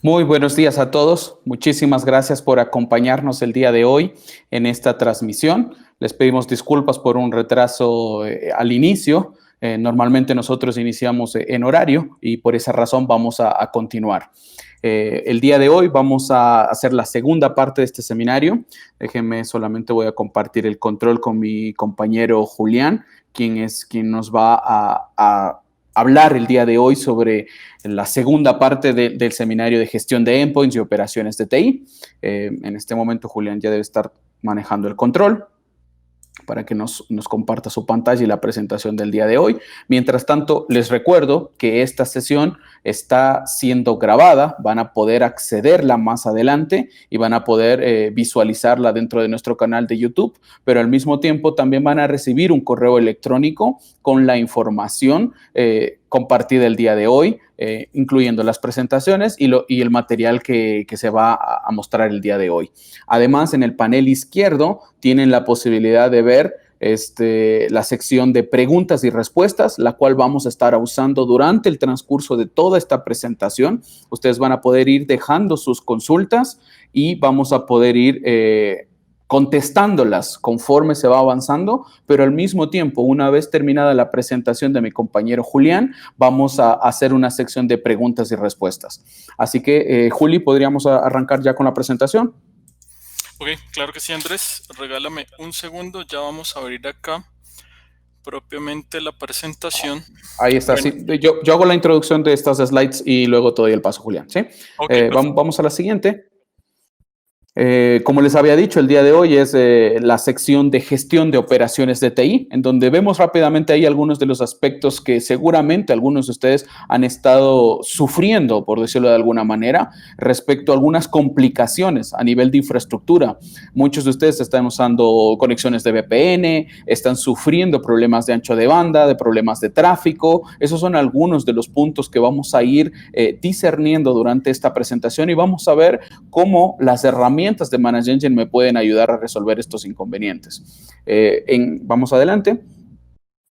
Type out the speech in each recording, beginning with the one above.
Muy buenos días a todos. Muchísimas gracias por acompañarnos el día de hoy en esta transmisión. Les pedimos disculpas por un retraso al inicio. Normalmente nosotros iniciamos en horario y por esa razón vamos a continuar. El día de hoy vamos a hacer la segunda parte de este seminario. Déjenme, solamente voy a compartir el control con mi compañero Julián, quien nos va a hablar el día de hoy sobre la segunda parte del seminario de gestión de endpoints y operaciones de TI. En este momento Julián ya debe estar manejando el control para que nos comparta su pantalla y la presentación del día de hoy. Mientras tanto, les recuerdo que esta sesión está siendo grabada, van a poder accederla más adelante y van a poder visualizarla dentro de nuestro canal de YouTube, pero al mismo tiempo también van a recibir un correo electrónico con la información compartida el día de hoy, incluyendo las presentaciones y el material que se va a mostrar el día de hoy. Además, en el panel izquierdo tienen la posibilidad de ver la sección de preguntas y respuestas, la cual vamos a estar usando durante el transcurso de toda esta presentación. Ustedes van a poder ir dejando sus consultas y vamos a poder ir contestándolas conforme se va avanzando, pero al mismo tiempo, una vez terminada la presentación de mi compañero Julián, vamos a hacer una sección de preguntas y respuestas. Así que, Juli, ¿podríamos arrancar ya con la presentación? Ok, claro que sí, Andrés. Regálame un segundo, ya vamos a abrir acá propiamente la presentación. Ahí está, Bueno, sí. Yo hago la introducción de estas slides y luego te doy el paso, Julián, ¿sí? ok, perfecto. Vamos a la siguiente. Como les había dicho, el día de hoy es la sección de gestión de operaciones de TI, en donde vemos rápidamente ahí algunos de los aspectos que seguramente algunos de ustedes han estado sufriendo, por decirlo de alguna manera, respecto a algunas complicaciones a nivel de infraestructura. Muchos de ustedes están usando conexiones de VPN, están sufriendo problemas de ancho de banda, de problemas de tráfico. Esos son algunos de los puntos que vamos a ir discerniendo durante esta presentación y vamos a ver cómo las herramientas de ManageEngine me pueden ayudar a resolver estos inconvenientes. Vamos adelante.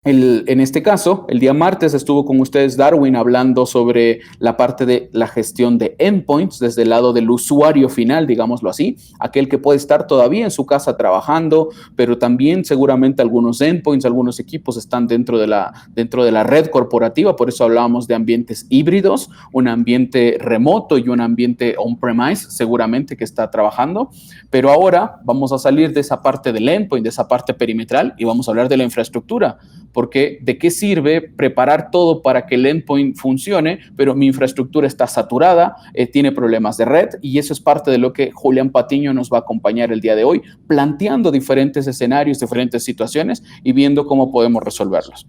En este caso, el día martes estuvo con ustedes Darwin hablando sobre la parte de la gestión de endpoints desde el lado del usuario final, digámoslo así, aquel que puede estar todavía en su casa trabajando, pero también seguramente algunos endpoints, algunos equipos están dentro de la red corporativa, por eso hablábamos de ambientes híbridos, un ambiente remoto y un ambiente on-premise seguramente que está trabajando, pero ahora vamos a salir de esa parte del endpoint, de esa parte perimetral y vamos a hablar de la infraestructura. Porque ¿de qué sirve preparar todo para que el endpoint funcione, pero mi infraestructura está saturada, tiene problemas de red? Y eso es parte de lo que Julián Patiño nos va a acompañar el día de hoy, planteando diferentes escenarios, diferentes situaciones y viendo cómo podemos resolverlos.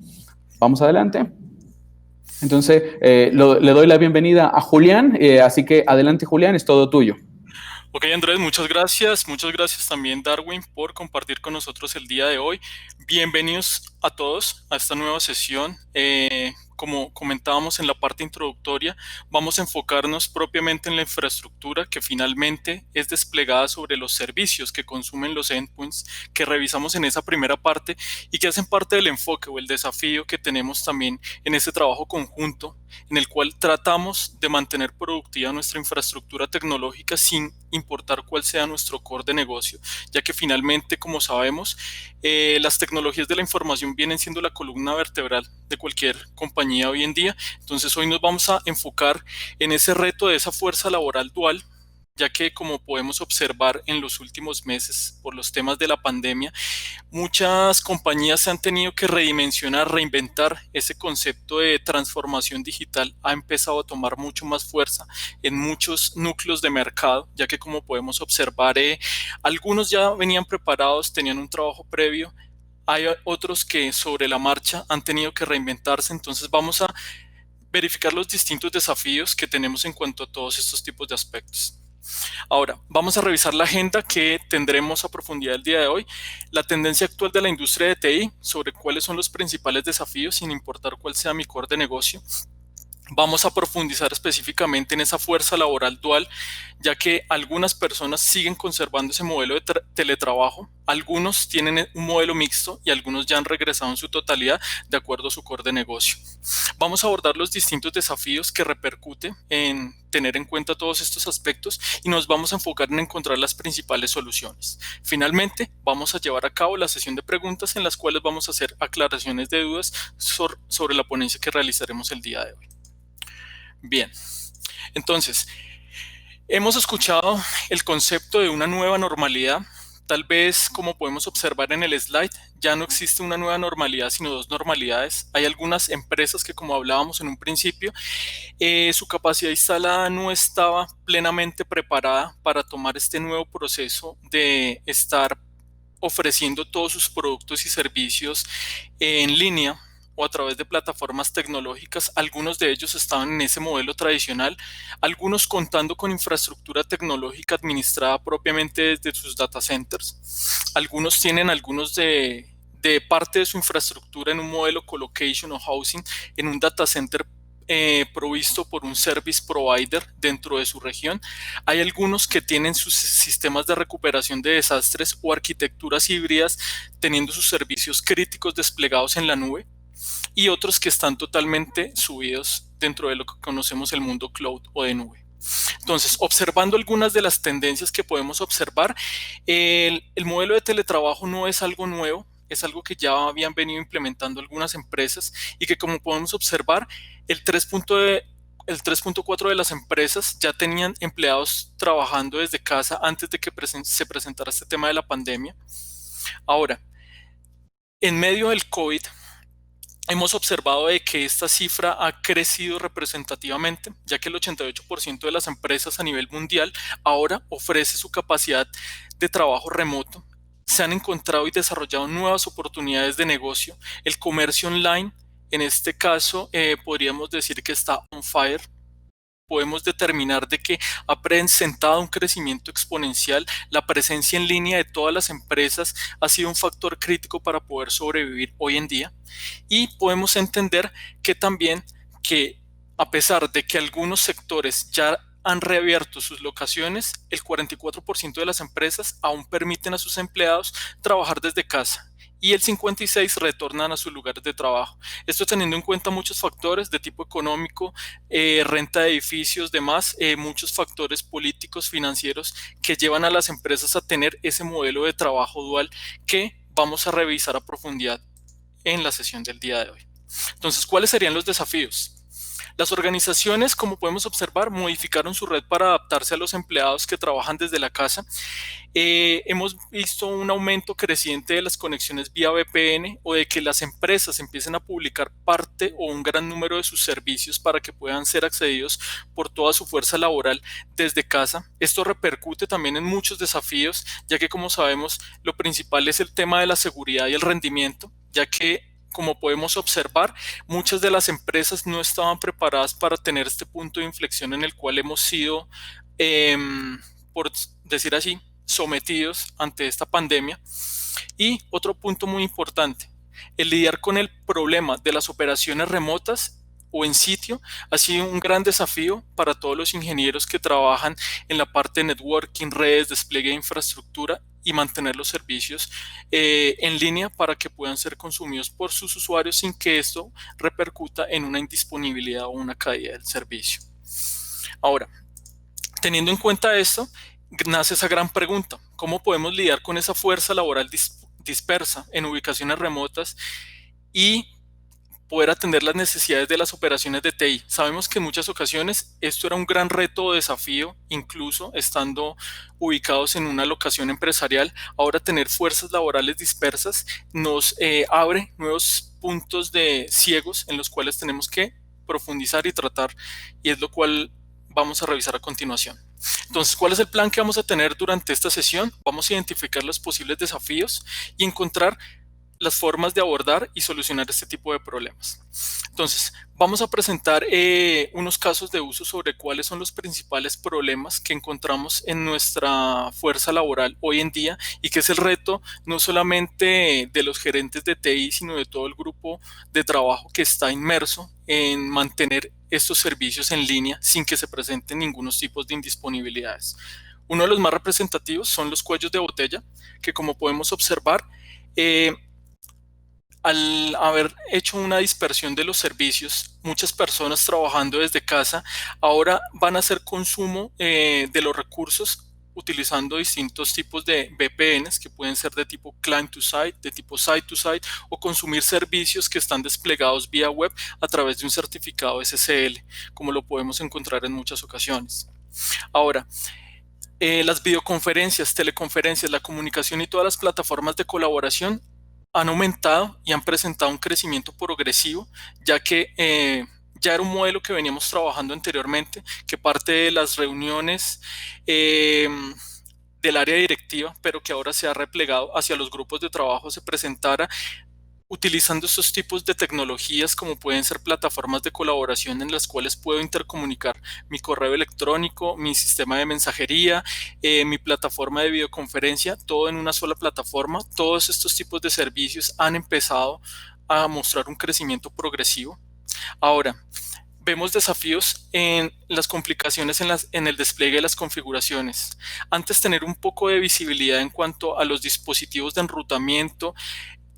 Vamos adelante. Entonces, le doy la bienvenida a Julián, así que adelante, Julián, es todo tuyo. Ok, Andrés, muchas gracias. Muchas gracias también, Darwin, por compartir con nosotros el día de hoy. Bienvenidos a todos a esta nueva sesión. Como comentábamos en la parte introductoria, vamos a enfocarnos propiamente en la infraestructura que finalmente es desplegada sobre los servicios que consumen los endpoints que revisamos en esa primera parte y que hacen parte del enfoque o el desafío que tenemos también en ese trabajo conjunto en el cual tratamos de mantener productiva nuestra infraestructura tecnológica sin importar cuál sea nuestro core de negocio, ya que finalmente, como sabemos, las tecnologías de la información vienen siendo la columna vertebral de cualquier compañía hoy en día. Entonces hoy nos vamos a enfocar en ese reto de esa fuerza laboral dual, ya que como podemos observar en los últimos meses por los temas de la pandemia, muchas compañías se han tenido que redimensionar, reinventar. Ese concepto de transformación digital ha empezado a tomar mucho más fuerza en muchos núcleos de mercado, ya que como podemos observar, algunos ya venían preparados, tenían un trabajo previo, hay otros que sobre la marcha han tenido que reinventarse. Entonces vamos a verificar los distintos desafíos que tenemos en cuanto a todos estos tipos de aspectos. Ahora, vamos a revisar la agenda que tendremos a profundidad el día de hoy, la tendencia actual de la industria de TI, sobre cuáles son los principales desafíos, sin importar cuál sea mi core de negocio. Vamos a profundizar específicamente en esa fuerza laboral dual, ya que algunas personas siguen conservando ese modelo de teletrabajo, algunos tienen un modelo mixto y algunos ya han regresado en su totalidad de acuerdo a su core de negocio. Vamos a abordar los distintos desafíos que repercuten en tener en cuenta todos estos aspectos y nos vamos a enfocar en encontrar las principales soluciones. Finalmente, vamos a llevar a cabo la sesión de preguntas en las cuales vamos a hacer aclaraciones de dudas sobre la ponencia que realizaremos el día de hoy. Bien, entonces, hemos escuchado el concepto de una nueva normalidad. Tal vez, como podemos observar en el slide, ya no existe una nueva normalidad, sino dos normalidades. Hay algunas empresas que, como hablábamos en un principio, su capacidad instalada no estaba plenamente preparada para tomar este nuevo proceso de estar ofreciendo todos sus productos y servicios en línea o a través de plataformas tecnológicas. Algunos de ellos estaban en ese modelo tradicional, algunos contando con infraestructura tecnológica administrada propiamente desde sus data centers. Algunos tienen de parte de su infraestructura en un modelo colocation o housing en un data center provisto por un service provider dentro de su región. Hay algunos que tienen sus sistemas de recuperación de desastres o arquitecturas híbridas teniendo sus servicios críticos desplegados en la nube, y otros que están totalmente subidos dentro de lo que conocemos el mundo cloud o de nube. Entonces, observando algunas de las tendencias que podemos observar, el modelo de teletrabajo no es algo nuevo, es algo que ya habían venido implementando algunas empresas y que, como podemos observar, el 3.4 de las empresas ya tenían empleados trabajando desde casa antes de que se presentara este tema de la pandemia. Ahora, en medio del COVID, hemos observado de que esta cifra ha crecido representativamente, ya que el 88% de las empresas a nivel mundial ahora ofrece su capacidad de trabajo remoto. Se han encontrado y desarrollado nuevas oportunidades de negocio. El comercio online, en este caso, podríamos decir que está on fire. Podemos determinar de que ha presentado un crecimiento exponencial. La presencia en línea de todas las empresas ha sido un factor crítico para poder sobrevivir hoy en día. Y podemos entender que también que a pesar de que algunos sectores ya han reabierto sus locaciones, el 44% de las empresas aún permiten a sus empleados trabajar desde casa y el 56% retornan a sus lugares de trabajo. Esto teniendo en cuenta muchos factores de tipo económico, renta de edificios, demás, muchos factores políticos, financieros que llevan a las empresas a tener ese modelo de trabajo dual que vamos a revisar a profundidad en la sesión del día de hoy. Entonces, ¿cuáles serían los desafíos? Las organizaciones, como podemos observar, modificaron su red para adaptarse a los empleados que trabajan desde la casa. Hemos visto un aumento creciente de las conexiones vía VPN o de que las empresas empiecen a publicar parte o un gran número de sus servicios para que puedan ser accedidos por toda su fuerza laboral desde casa. Esto repercute también en muchos desafíos, ya que, como sabemos, lo principal es el tema de la seguridad y el rendimiento, ya que, como podemos observar, muchas de las empresas no estaban preparadas para tener este punto de inflexión en el cual hemos sido, por decir así, sometidos ante esta pandemia. Y otro punto muy importante, el lidiar con el problema de las operaciones remotas o en sitio ha sido un gran desafío para todos los ingenieros que trabajan en la parte de networking, redes, despliegue de infraestructura y mantener los servicios en línea para que puedan ser consumidos por sus usuarios sin que esto repercuta en una indisponibilidad o una caída del servicio. Ahora, teniendo en cuenta esto, nace esa gran pregunta: ¿cómo podemos lidiar con esa fuerza laboral dispersa en ubicaciones remotas y poder atender las necesidades de las operaciones de TI? Sabemos que en muchas ocasiones esto era un gran reto o desafío, incluso estando ubicados en una locación empresarial. Ahora tener fuerzas laborales dispersas nos abre nuevos puntos de ciegos en los cuales tenemos que profundizar y tratar, y es lo cual vamos a revisar a continuación. Entonces, ¿cuál es el plan que vamos a tener durante esta sesión? Vamos a identificar los posibles desafíos y encontrar las formas de abordar y solucionar este tipo de problemas. Entonces, vamos a presentar unos casos de uso sobre cuáles son los principales problemas que encontramos en nuestra fuerza laboral hoy en día y que es el reto no solamente de los gerentes de TI, sino de todo el grupo de trabajo que está inmerso en mantener estos servicios en línea sin que se presenten ningunos tipos de indisponibilidades. Uno de los más representativos son los cuellos de botella, que, como podemos observar, al haber hecho una dispersión de los servicios, muchas personas trabajando desde casa ahora van a hacer consumo de los recursos utilizando distintos tipos de VPNs que pueden ser de tipo client to site, de tipo site to site o consumir servicios que están desplegados vía web a través de un certificado SSL, como lo podemos encontrar en muchas ocasiones. Ahora, las videoconferencias, teleconferencias, la comunicación y todas las plataformas de colaboración han aumentado y han presentado un crecimiento progresivo, ya que ya era un modelo que veníamos trabajando anteriormente, que parte de las reuniones del área directiva, pero que ahora se ha replegado hacia los grupos de trabajo, se presentara utilizando estos tipos de tecnologías como pueden ser plataformas de colaboración en las cuales puedo intercomunicar mi correo electrónico, mi sistema de mensajería, mi plataforma de videoconferencia, todo en una sola plataforma. Todos estos tipos de servicios han empezado a mostrar un crecimiento progresivo. Ahora, vemos desafíos en las complicaciones en el despliegue de las configuraciones. Antes tener un poco de visibilidad en cuanto a los dispositivos de enrutamiento,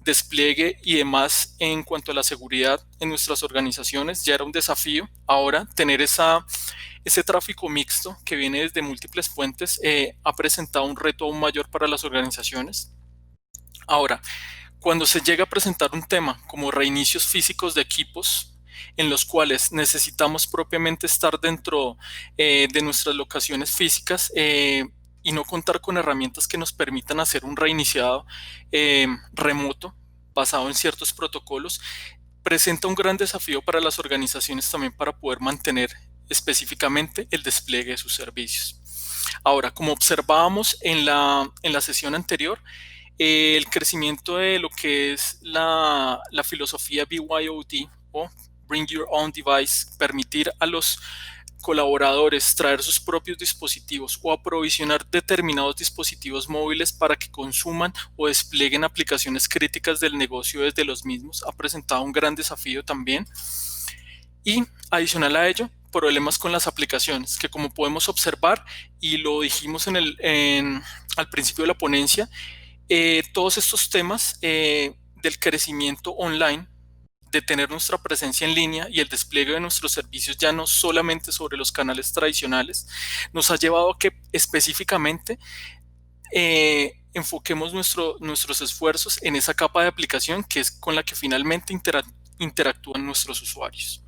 despliegue y demás en cuanto a la seguridad en nuestras organizaciones ya era un desafío. Ahora tener ese tráfico mixto que viene desde múltiples fuentes ha presentado un reto aún mayor para las organizaciones. Ahora, cuando se llega a presentar un tema como reinicios físicos de equipos, en los cuales necesitamos propiamente estar dentro de nuestras locaciones físicas y no contar con herramientas que nos permitan hacer un reiniciado remoto basado en ciertos protocolos, presenta un gran desafío para las organizaciones también para poder mantener específicamente el despliegue de sus servicios. Ahora, como observábamos en la sesión anterior, el crecimiento de lo que es la filosofía BYOD o Bring Your Own Device, permitir a los colaboradores traer sus propios dispositivos o aprovisionar determinados dispositivos móviles para que consuman o desplieguen aplicaciones críticas del negocio desde los mismos, ha presentado un gran desafío también. Y adicional a ello, problemas con las aplicaciones, que como podemos observar, y lo dijimos al principio de la ponencia, todos estos temas del crecimiento online, de tener nuestra presencia en línea y el despliegue de nuestros servicios ya no solamente sobre los canales tradicionales, nos ha llevado a que específicamente enfoquemos nuestros esfuerzos en esa capa de aplicación que es con la que finalmente interactúan nuestros usuarios.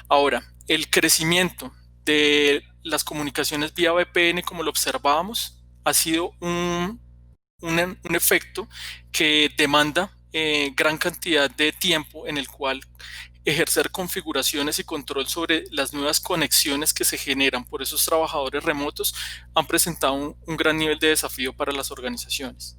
Ahora, el crecimiento de las comunicaciones vía VPN, como lo observábamos, ha sido un efecto que demanda gran cantidad de tiempo en el cual ejercer configuraciones y control sobre las nuevas conexiones que se generan por esos trabajadores remotos han presentado un gran nivel de desafío para las organizaciones.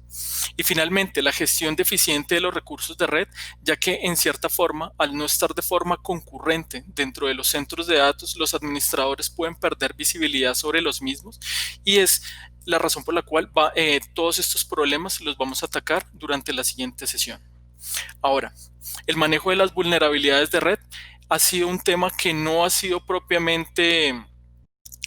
Y finalmente, la gestión deficiente de los recursos de red, ya que en cierta forma, al no estar de forma concurrente dentro de los centros de datos, los administradores pueden perder visibilidad sobre los mismos y es la razón por la cual todos estos problemas los vamos a atacar durante la siguiente sesión. Ahora, el manejo de las vulnerabilidades de red ha sido un tema que no ha sido propiamente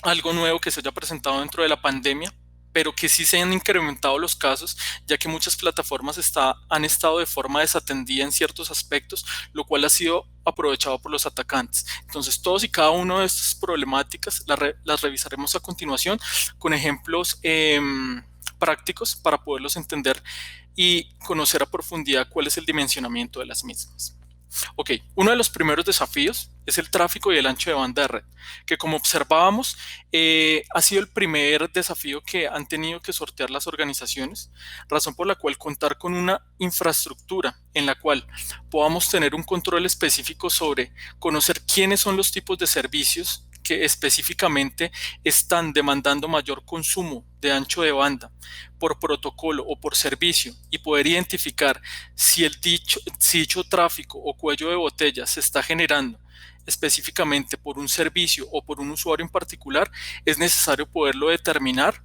algo nuevo que se haya presentado dentro de la pandemia, pero que sí se han incrementado los casos, ya que muchas plataformas han estado de forma desatendida en ciertos aspectos, lo cual ha sido aprovechado por los atacantes. Entonces, todos y cada una de estas problemáticas las revisaremos a continuación con ejemplos prácticos para poderlos entender y conocer a profundidad cuál es el dimensionamiento de las mismas. Ok, uno de los primeros desafíos es el tráfico y el ancho de banda de red, que como observábamos ha sido el primer desafío que han tenido que sortear las organizaciones, razón por la cual contar con una infraestructura en la cual podamos tener un control específico sobre conocer quiénes son los tipos de servicios que específicamente están demandando mayor consumo de ancho de banda por protocolo o por servicio y poder identificar si dicho tráfico o cuello de botella se está generando específicamente por un servicio o por un usuario en particular, es necesario poderlo determinar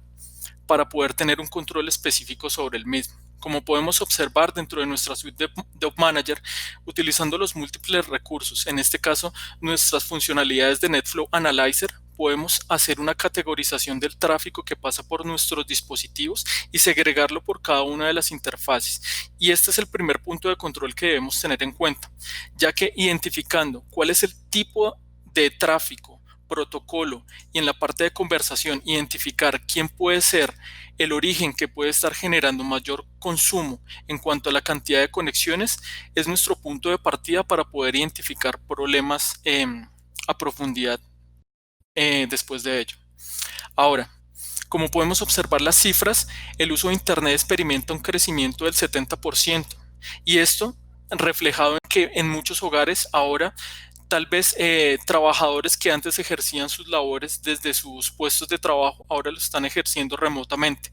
para poder tener un control específico sobre el mismo. Como podemos observar dentro de nuestra suite de Op Manager, utilizando los múltiples recursos, en este caso nuestras funcionalidades de NetFlow Analyzer, podemos hacer una categorización del tráfico que pasa por nuestros dispositivos y segregarlo por cada una de las interfaces. Y este es el primer punto de control que debemos tener en cuenta, ya que identificando cuál es el tipo de tráfico, protocolo y en la parte de conversación identificar quién puede ser el origen que puede estar generando mayor consumo en cuanto a la cantidad de conexiones es nuestro punto de partida para poder identificar problemas a profundidad después de ello. Ahora, como podemos observar las cifras, el uso de Internet experimenta un crecimiento del 70% y esto reflejado en que en muchos hogares ahora tal vez trabajadores que antes ejercían sus labores desde sus puestos de trabajo, ahora lo están ejerciendo remotamente.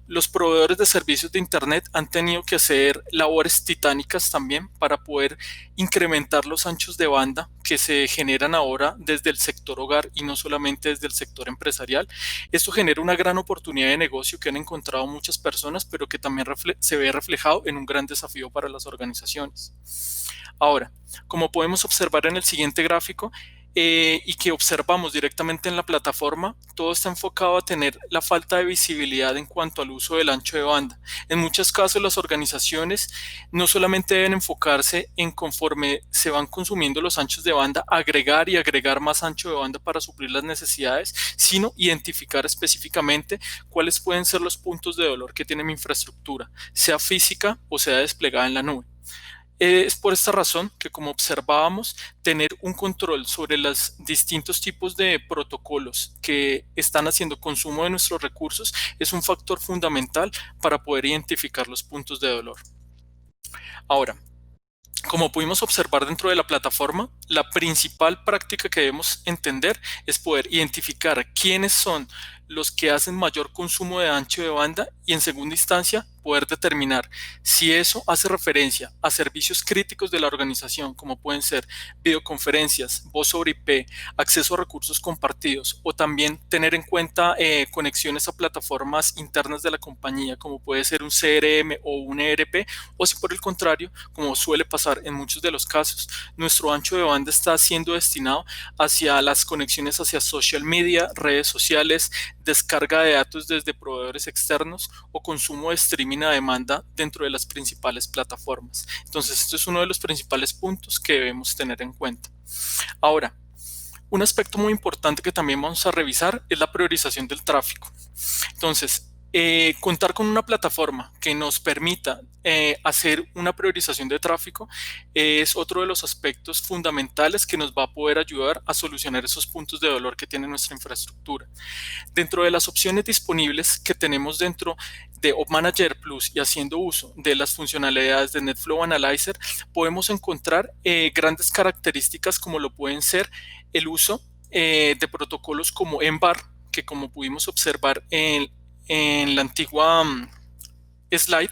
Los proveedores de servicios de Internet han tenido que hacer labores titánicas también para poder incrementar los anchos de banda que se generan ahora desde el sector hogar y no solamente desde el sector empresarial. Esto genera una gran oportunidad de negocio que han encontrado muchas personas, pero que también se ve reflejado en un gran desafío para las organizaciones. Ahora, como podemos observar en el siguiente gráfico y que observamos directamente en la plataforma, todo está enfocado a tener la falta de visibilidad en cuanto al uso del ancho de banda. En muchos casos las organizaciones no solamente deben enfocarse en conforme se van consumiendo los anchos de banda, agregar y agregar más ancho de banda para suplir las necesidades, sino identificar específicamente cuáles pueden ser los puntos de dolor que tiene mi infraestructura, sea física o sea desplegada en la nube. Es por esta razón que, como observábamos, tener un control sobre los distintos tipos de protocolos que están haciendo consumo de nuestros recursos es un factor fundamental para poder identificar los puntos de dolor. Ahora, como pudimos observar dentro de la plataforma, la principal práctica que debemos entender es poder identificar quiénes son los que hacen mayor consumo de ancho de banda y en segunda instancia poder determinar si eso hace referencia a servicios críticos de la organización como pueden ser videoconferencias, voz sobre IP, acceso a recursos compartidos o también tener en cuenta conexiones a plataformas internas de la compañía como puede ser un CRM o un ERP o si por el contrario, como suele pasar en muchos de los casos, nuestro ancho de banda está siendo destinado hacia las conexiones hacia social media, redes sociales, descarga de datos desde proveedores externos o consumo de streaming a demanda dentro de las principales plataformas. Entonces, esto es uno de los principales puntos que debemos tener en cuenta. Ahora, un aspecto muy importante que también vamos a revisar es la priorización del tráfico. Entonces, contar con una plataforma que nos permita hacer una priorización de tráfico es otro de los aspectos fundamentales que nos va a poder ayudar a solucionar esos puntos de dolor que tiene nuestra infraestructura. Dentro de las opciones disponibles que tenemos dentro de Op Manager Plus y haciendo uso de las funcionalidades de NetFlow Analyzer, podemos encontrar grandes características como lo pueden ser el uso de protocolos como MBAR, que como pudimos observar en la antigua slide,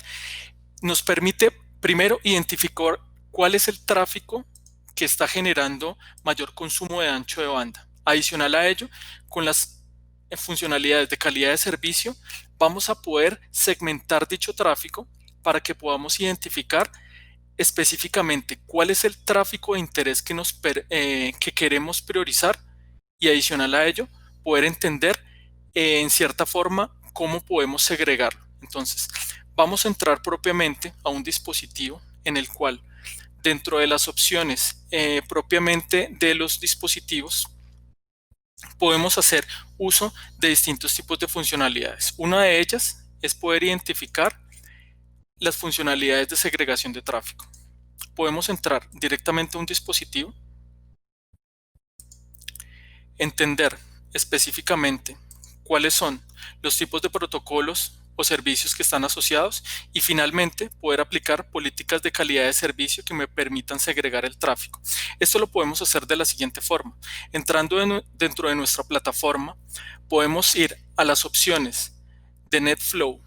nos permite primero identificar cuál es el tráfico que está generando mayor consumo de ancho de banda. Adicional a ello, con las funcionalidades de calidad de servicio, vamos a poder segmentar dicho tráfico para que podamos identificar específicamente cuál es el tráfico de interés que queremos priorizar y adicional a ello, poder entender en cierta forma cómo podemos segregarlo. Entonces, vamos a entrar propiamente a un dispositivo en el cual dentro de las opciones propiamente de los dispositivos podemos hacer uso de distintos tipos de funcionalidades. Una de ellas es poder identificar las funcionalidades de segregación de tráfico. Podemos entrar directamente a un dispositivo, entender específicamente cuáles son los tipos de protocolos o servicios que están asociados y finalmente poder aplicar políticas de calidad de servicio que me permitan segregar el tráfico. Esto lo podemos hacer de la siguiente forma. Entrando dentro de nuestra plataforma, podemos ir a las opciones de NetFlow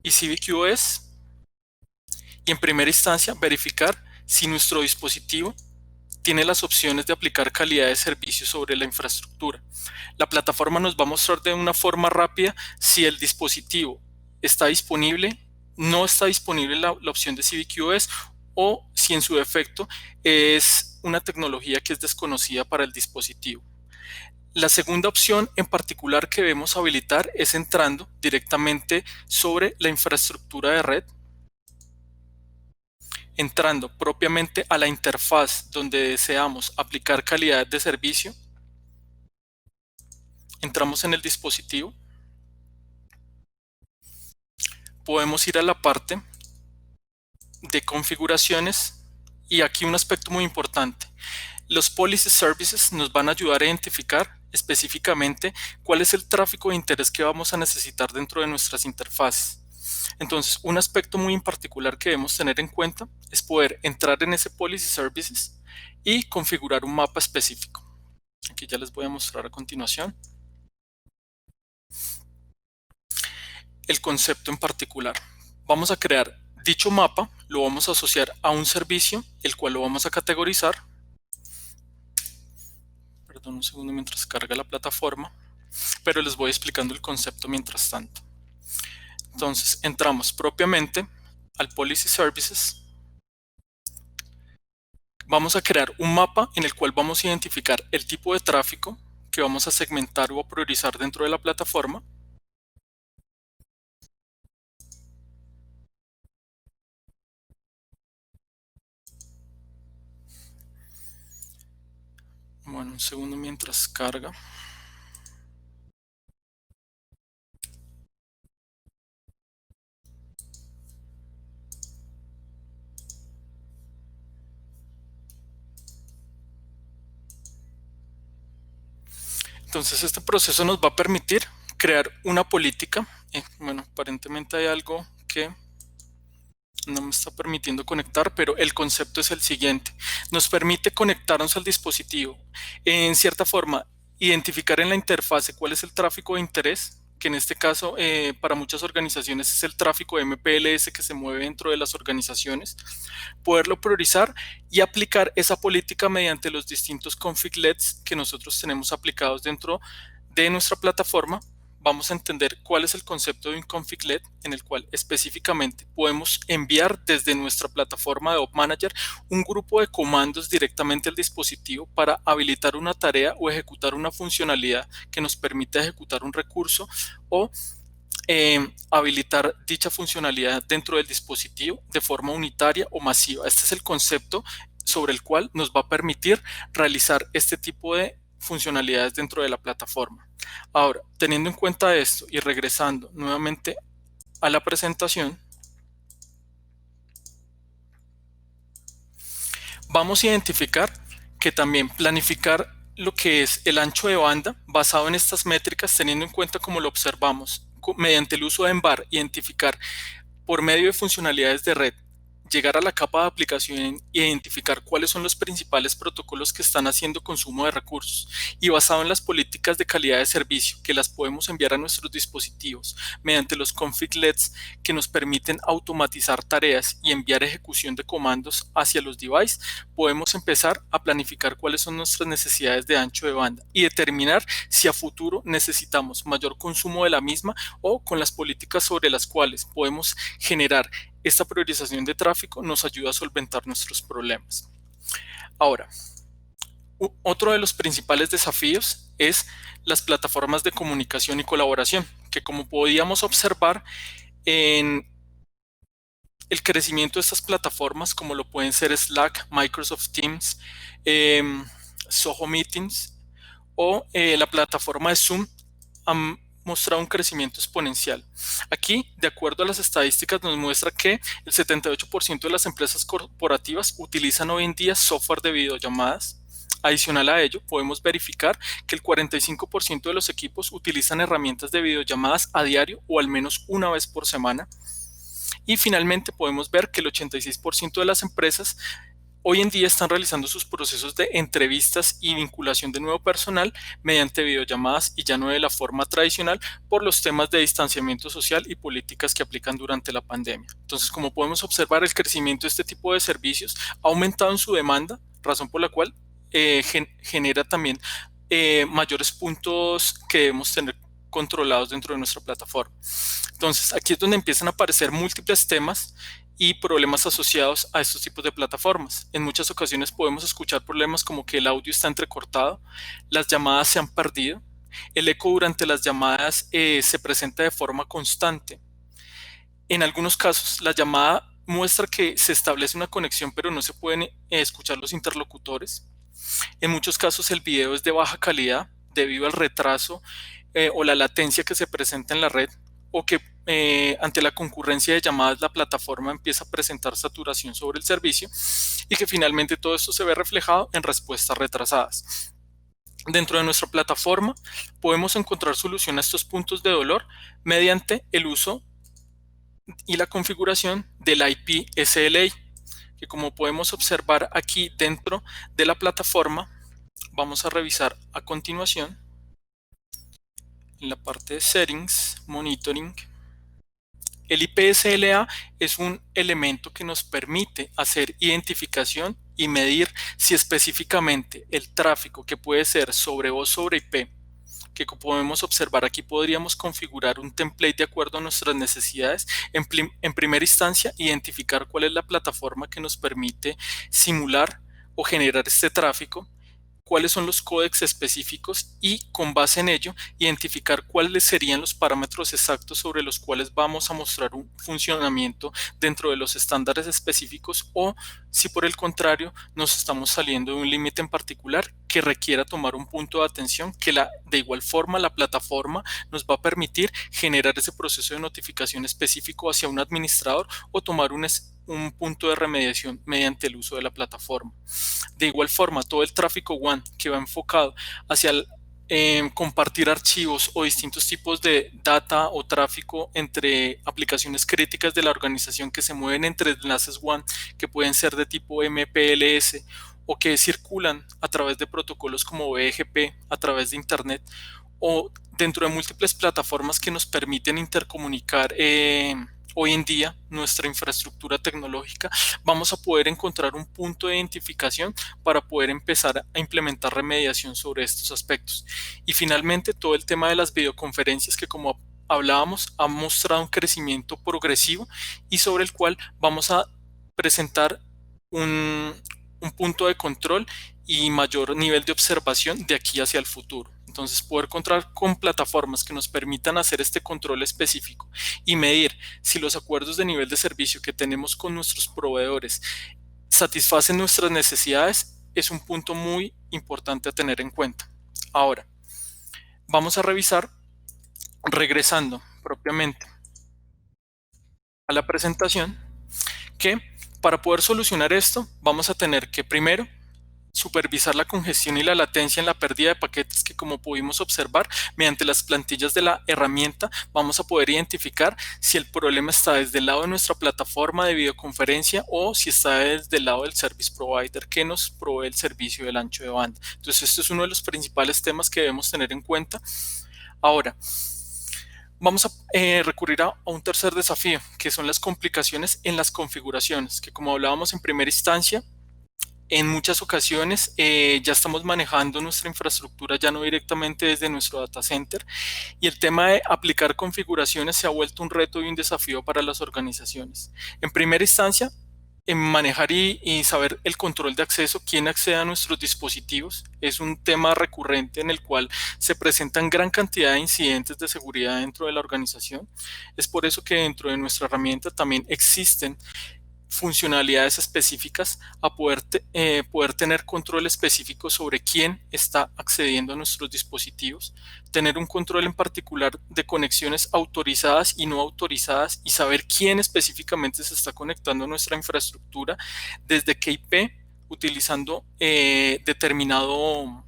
y CivicUS y en primera instancia verificar si nuestro dispositivo tiene las opciones de aplicar calidad de servicio sobre la infraestructura. La plataforma nos va a mostrar de una forma rápida si el dispositivo está disponible, no está disponible la opción de CivicUS o si en su defecto es una tecnología que es desconocida para el dispositivo. La segunda opción en particular que debemos habilitar es entrando directamente sobre la infraestructura de red, entrando propiamente a la interfaz donde deseamos aplicar calidad de servicio. Entramos en el dispositivo, podemos ir a la parte de configuraciones y aquí un aspecto muy importante. Los Policy Services nos van a ayudar a identificar específicamente cuál es el tráfico de interés que vamos a necesitar dentro de nuestras interfaces. Entonces, un aspecto muy en particular que debemos tener en cuenta es poder entrar en ese Policy Services y configurar un mapa específico. Aquí ya les voy a mostrar a continuación el concepto en particular. Vamos a crear dicho mapa, lo vamos a asociar a un servicio, el cual lo vamos a categorizar. Perdón un segundo mientras carga la plataforma, pero les voy explicando el concepto mientras tanto. Entonces, entramos propiamente al Policy Services. Vamos a crear un mapa en el cual vamos a identificar el tipo de tráfico que vamos a segmentar o a priorizar dentro de la plataforma. Bueno, un segundo mientras carga. Entonces este proceso nos va a permitir crear una política. Bueno, aparentemente hay algo que no me está permitiendo conectar, pero el concepto es el siguiente. Nos permite conectarnos al dispositivo. En cierta forma, identificar en la interfase cuál es el tráfico de interés, que en este caso para muchas organizaciones es el tráfico de MPLS que se mueve dentro de las organizaciones, poderlo priorizar y aplicar esa política mediante los distintos config-lets que nosotros tenemos aplicados dentro de nuestra plataforma. Vamos a entender cuál es el concepto de un config-let, en el cual específicamente podemos enviar desde nuestra plataforma de Op Manager un grupo de comandos directamente al dispositivo para habilitar una tarea o ejecutar una funcionalidad que nos permita ejecutar un recurso o habilitar dicha funcionalidad dentro del dispositivo de forma unitaria o masiva. Este es el concepto sobre el cual nos va a permitir realizar este tipo de funcionalidades dentro de la plataforma. Ahora, teniendo en cuenta esto y regresando nuevamente a la presentación, vamos a identificar que también planificar lo que es el ancho de banda basado en estas métricas, teniendo en cuenta como lo observamos, mediante el uso de ENVAR, identificar por medio de funcionalidades de red, llegar a la capa de aplicación e identificar cuáles son los principales protocolos que están haciendo consumo de recursos y basado en las políticas de calidad de servicio que las podemos enviar a nuestros dispositivos mediante los config-lets que nos permiten automatizar tareas y enviar ejecución de comandos hacia los devices, podemos empezar a planificar cuáles son nuestras necesidades de ancho de banda y determinar si a futuro necesitamos mayor consumo de la misma o con las políticas sobre las cuales podemos generar esta priorización de tráfico nos ayuda a solventar nuestros problemas. Ahora, otro de los principales desafíos es las plataformas de comunicación y colaboración, que como podíamos observar en el crecimiento de estas plataformas, como lo pueden ser Slack, Microsoft Teams, Zoho Meetings o la plataforma de Zoom, han mostrado un crecimiento exponencial. Aquí, de acuerdo a las estadísticas, nos muestra que el 78% de las empresas corporativas utilizan hoy en día software de videollamadas. Adicional a ello, podemos verificar que el 45% de los equipos utilizan herramientas de videollamadas a diario o al menos una vez por semana. Y finalmente podemos ver que el 86% de las empresas hoy en día están realizando sus procesos de entrevistas y vinculación de nuevo personal mediante videollamadas y ya no de la forma tradicional por los temas de distanciamiento social y políticas que aplican durante la pandemia. Entonces, como podemos observar, el crecimiento de este tipo de servicios ha aumentado en su demanda, razón por la cual genera también mayores puntos que debemos tener controlados dentro de nuestra plataforma. Entonces, aquí es donde empiezan a aparecer múltiples temas y problemas asociados a estos tipos de plataformas. En muchas ocasiones podemos escuchar problemas como que el audio está entrecortado, las llamadas se han perdido, el eco durante las llamadas se presenta de forma constante. En algunos casos, la llamada muestra que se establece una conexión, pero no se pueden escuchar los interlocutores. En muchos casos, el video es de baja calidad debido al retraso o la latencia que se presenta en la red, o que ante la concurrencia de llamadas la plataforma empieza a presentar saturación sobre el servicio, y que finalmente todo esto se ve reflejado en respuestas retrasadas. Dentro de nuestra plataforma podemos encontrar solución a estos puntos de dolor mediante el uso y la configuración del IP SLA, que como podemos observar aquí dentro de la plataforma, vamos a revisar a continuación en la parte de Settings, Monitoring. El IP SLA es un elemento que nos permite hacer identificación y medir si específicamente el tráfico, que puede ser sobre voz sobre IP, que como podemos observar aquí, podríamos configurar un template de acuerdo a nuestras necesidades. En primera instancia, identificar cuál es la plataforma que nos permite simular o generar este tráfico, cuáles son los códecs específicos, y con base en ello identificar cuáles serían los parámetros exactos sobre los cuales vamos a mostrar un funcionamiento dentro de los estándares específicos, o si por el contrario nos estamos saliendo de un límite en particular que requiera tomar un punto de atención, que de igual forma la plataforma nos va a permitir generar ese proceso de notificación específico hacia un administrador, o tomar un punto de remediación mediante el uso de la plataforma. De igual forma, todo el tráfico WAN que va enfocado hacia compartir archivos o distintos tipos de data o tráfico entre aplicaciones críticas de la organización que se mueven entre enlaces WAN, que pueden ser de tipo MPLS o que circulan a través de protocolos como BGP a través de Internet, o dentro de múltiples plataformas que nos permiten intercomunicar hoy en día nuestra infraestructura tecnológica, vamos a poder encontrar un punto de identificación para poder empezar a implementar remediación sobre estos aspectos. Y finalmente, todo el tema de las videoconferencias, que como hablábamos, ha mostrado un crecimiento progresivo y sobre el cual vamos a presentar un punto de control y mayor nivel de observación de aquí hacia el futuro. Entonces, poder contar con plataformas que nos permitan hacer este control específico y medir si los acuerdos de nivel de servicio que tenemos con nuestros proveedores satisfacen nuestras necesidades es un punto muy importante a tener en cuenta. Ahora, vamos a revisar, regresando propiamente a la presentación, que para poder solucionar esto vamos a tener que primero supervisar la congestión y la latencia en la pérdida de paquetes, que como pudimos observar mediante las plantillas de la herramienta vamos a poder identificar si el problema está desde el lado de nuestra plataforma de videoconferencia o si está desde el lado del service provider que nos provee el servicio del ancho de banda. Entonces, este es uno de los principales temas que debemos tener en cuenta. Ahora, vamos a recurrir a un tercer desafío, que son las complicaciones en las configuraciones, que como hablábamos en primera instancia, en muchas ocasiones ya estamos manejando nuestra infraestructura ya no directamente desde nuestro data center, y el tema de aplicar configuraciones se ha vuelto un reto y un desafío para las organizaciones. En primera instancia, en manejar y saber el control de acceso, quién accede a nuestros dispositivos, es un tema recurrente en el cual se presentan gran cantidad de incidentes de seguridad dentro de la organización. Es por eso que dentro de nuestra herramienta también existen funcionalidades específicas a poder tener control específico sobre quién está accediendo a nuestros dispositivos, tener un control en particular de conexiones autorizadas y no autorizadas, y saber quién específicamente se está conectando a nuestra infraestructura, desde qué IP, utilizando determinado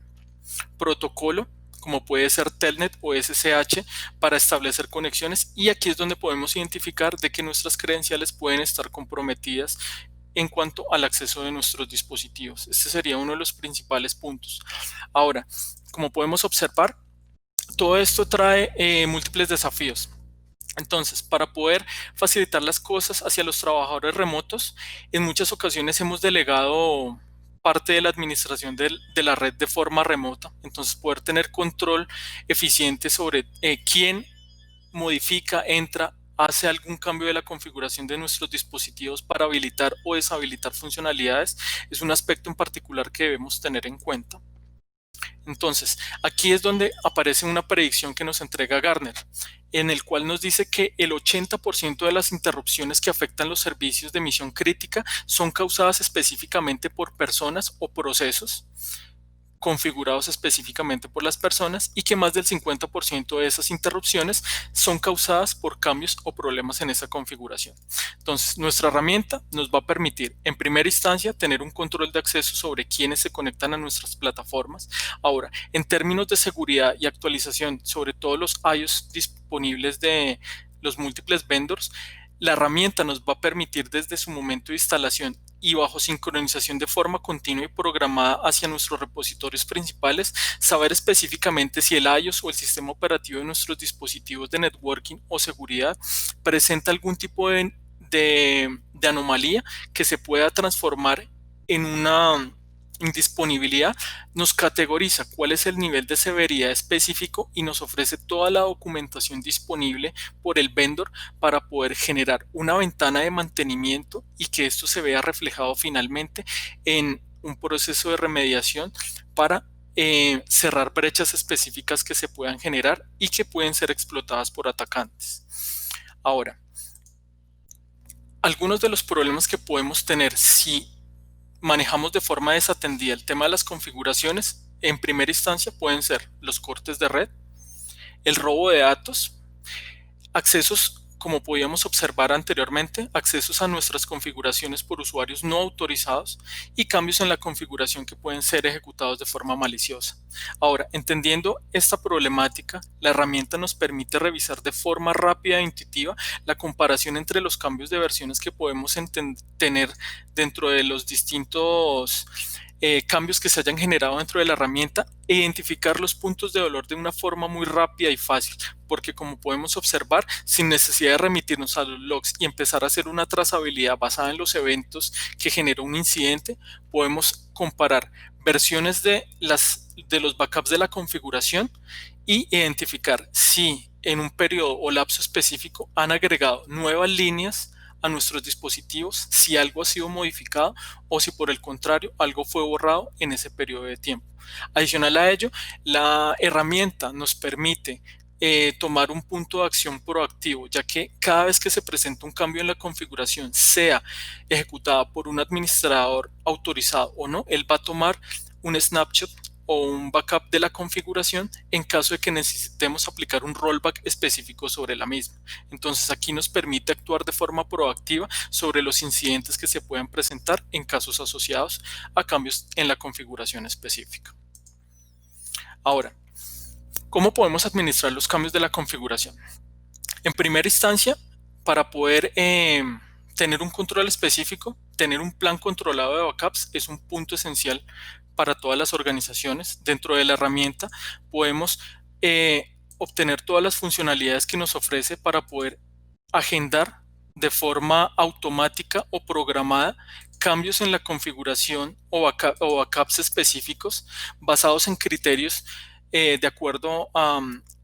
protocolo, como puede ser Telnet o SSH, para establecer conexiones. Y aquí es donde podemos identificar de que nuestras credenciales pueden estar comprometidas en cuanto al acceso de nuestros dispositivos. Este sería uno de los principales puntos. Ahora, como podemos observar, todo esto trae múltiples desafíos. Entonces, para poder facilitar las cosas hacia los trabajadores remotos, en muchas ocasiones hemos delegado parte de la administración de la red de forma remota. Entonces, poder tener control eficiente sobre quién modifica, entra hace algún cambio de la configuración de nuestros dispositivos para habilitar o deshabilitar funcionalidades, es un aspecto en particular que debemos tener en cuenta. Entonces, aquí es donde aparece una predicción que nos entrega Gartner, en el cual nos dice que el 80% de las interrupciones que afectan los servicios de misión crítica son causadas específicamente por personas o procesos configurados específicamente por las personas, y que más del 50% de esas interrupciones son causadas por cambios o problemas en esa configuración. Entonces, nuestra herramienta nos va a permitir, en primera instancia, tener un control de acceso sobre quiénes se conectan a nuestras plataformas. Ahora, en términos de seguridad y actualización sobre todos los iOS disponibles de los múltiples vendors, la herramienta nos va a permitir desde su momento de instalación y bajo sincronización de forma continua y programada hacia nuestros repositorios principales, saber específicamente si el iOS o el sistema operativo de nuestros dispositivos de networking o seguridad presenta algún tipo de anomalía que se pueda transformar en una indisponibilidad. Nos categoriza cuál es el nivel de severidad específico y nos ofrece toda la documentación disponible por el vendor para poder generar una ventana de mantenimiento y que esto se vea reflejado finalmente en un proceso de remediación para cerrar brechas específicas que se puedan generar y que pueden ser explotadas por atacantes. Ahora, algunos de los problemas que podemos tener si manejamos de forma desatendida el tema de las configuraciones, en primera instancia pueden ser los cortes de red, el robo de datos, accesos, como podíamos observar anteriormente, accesos a nuestras configuraciones por usuarios no autorizados y cambios en la configuración que pueden ser ejecutados de forma maliciosa. Ahora, entendiendo esta problemática, la herramienta nos permite revisar de forma rápida e intuitiva la comparación entre los cambios de versiones que podemos tener dentro de los distintos cambios que se hayan generado dentro de la herramienta e identificar los puntos de dolor de una forma muy rápida y fácil, porque como podemos observar, sin necesidad de remitirnos a los logs y empezar a hacer una trazabilidad basada en los eventos que generó un incidente, podemos comparar versiones de los backups de la configuración y identificar si en un periodo o lapso específico han agregado nuevas líneas a nuestros dispositivos, si algo ha sido modificado o si por el contrario algo fue borrado en ese periodo de tiempo. Adicional a ello, la herramienta nos permite tomar un punto de acción proactivo, ya que cada vez que se presenta un cambio en la configuración, sea ejecutada por un administrador autorizado o no, él va a tomar un snapshot o un backup de la configuración en caso de que necesitemos aplicar un rollback específico sobre la misma. Entonces aquí nos permite actuar de forma proactiva sobre los incidentes que se pueden presentar en casos asociados a cambios en la configuración específica. Ahora, ¿cómo podemos administrar los cambios de la configuración? En primera instancia, para poder tener un control específico, tener un plan controlado de backups es un punto esencial para todas las organizaciones. Dentro de la herramienta podemos obtener todas las funcionalidades que nos ofrece para poder agendar de forma automática o programada cambios en la configuración o backups específicos basados en criterios de acuerdo a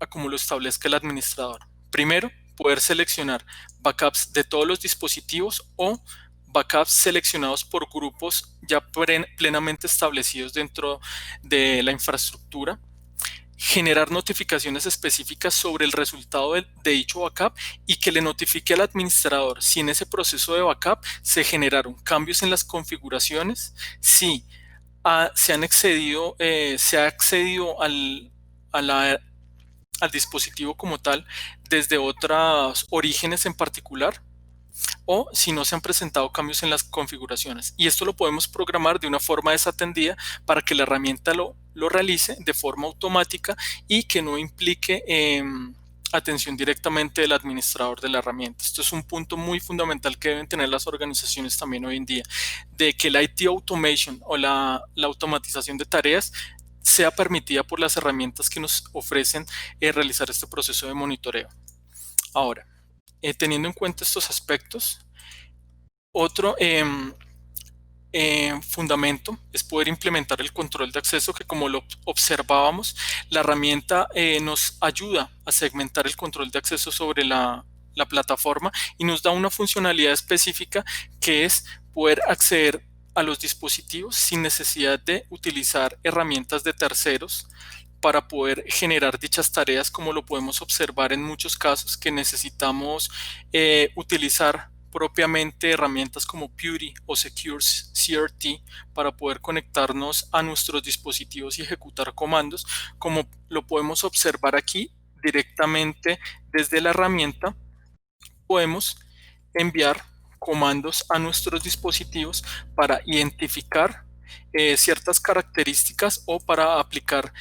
cómo lo establezca el administrador. Primero, poder seleccionar backups de todos los dispositivos o backups seleccionados por grupos ya plenamente establecidos dentro de la infraestructura, generar notificaciones específicas sobre el resultado de dicho backup y que le notifique al administrador si en ese proceso de backup se generaron cambios en las configuraciones, si se ha accedido al dispositivo como tal desde otros orígenes en particular, o si no se han presentado cambios en las configuraciones. Y esto lo podemos programar de una forma desatendida para que la herramienta lo realice de forma automática y que no implique atención directamente del administrador de la herramienta. Esto es un punto muy fundamental que deben tener las organizaciones también hoy en día, de que la IT automation o la automatización de tareas sea permitida por las herramientas que nos ofrecen realizar este proceso de monitoreo. Ahora, teniendo en cuenta estos aspectos, otro fundamento es poder implementar el control de acceso, que como lo observábamos, la herramienta nos ayuda a segmentar el control de acceso sobre la plataforma y nos da una funcionalidad específica que es poder acceder a los dispositivos sin necesidad de utilizar herramientas de terceros para poder generar dichas tareas, como lo podemos observar en muchos casos que necesitamos utilizar propiamente herramientas como PuTTY o Secure CRT para poder conectarnos a nuestros dispositivos y ejecutar comandos, como lo podemos observar aquí directamente desde la herramienta. Podemos enviar comandos a nuestros dispositivos para identificar ciertas características o para aplicar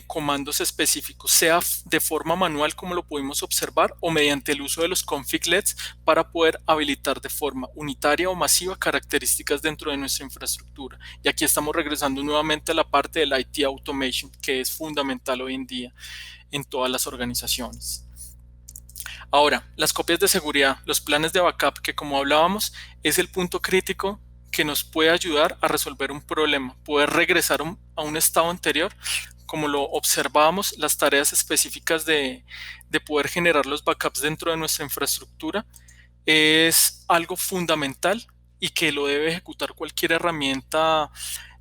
comandos específicos, sea de forma manual como lo pudimos observar o mediante el uso de los configlets para poder habilitar de forma unitaria o masiva características dentro de nuestra infraestructura. Y aquí estamos regresando nuevamente a la parte del IT Automation, que es fundamental hoy en día en todas las organizaciones. Ahora, las copias de seguridad, los planes de backup, que como hablábamos, es el punto crítico que nos puede ayudar a resolver un problema, poder regresar a un estado anterior, como lo observábamos, las tareas específicas de poder generar los backups dentro de nuestra infraestructura es algo fundamental y que lo debe ejecutar cualquier herramienta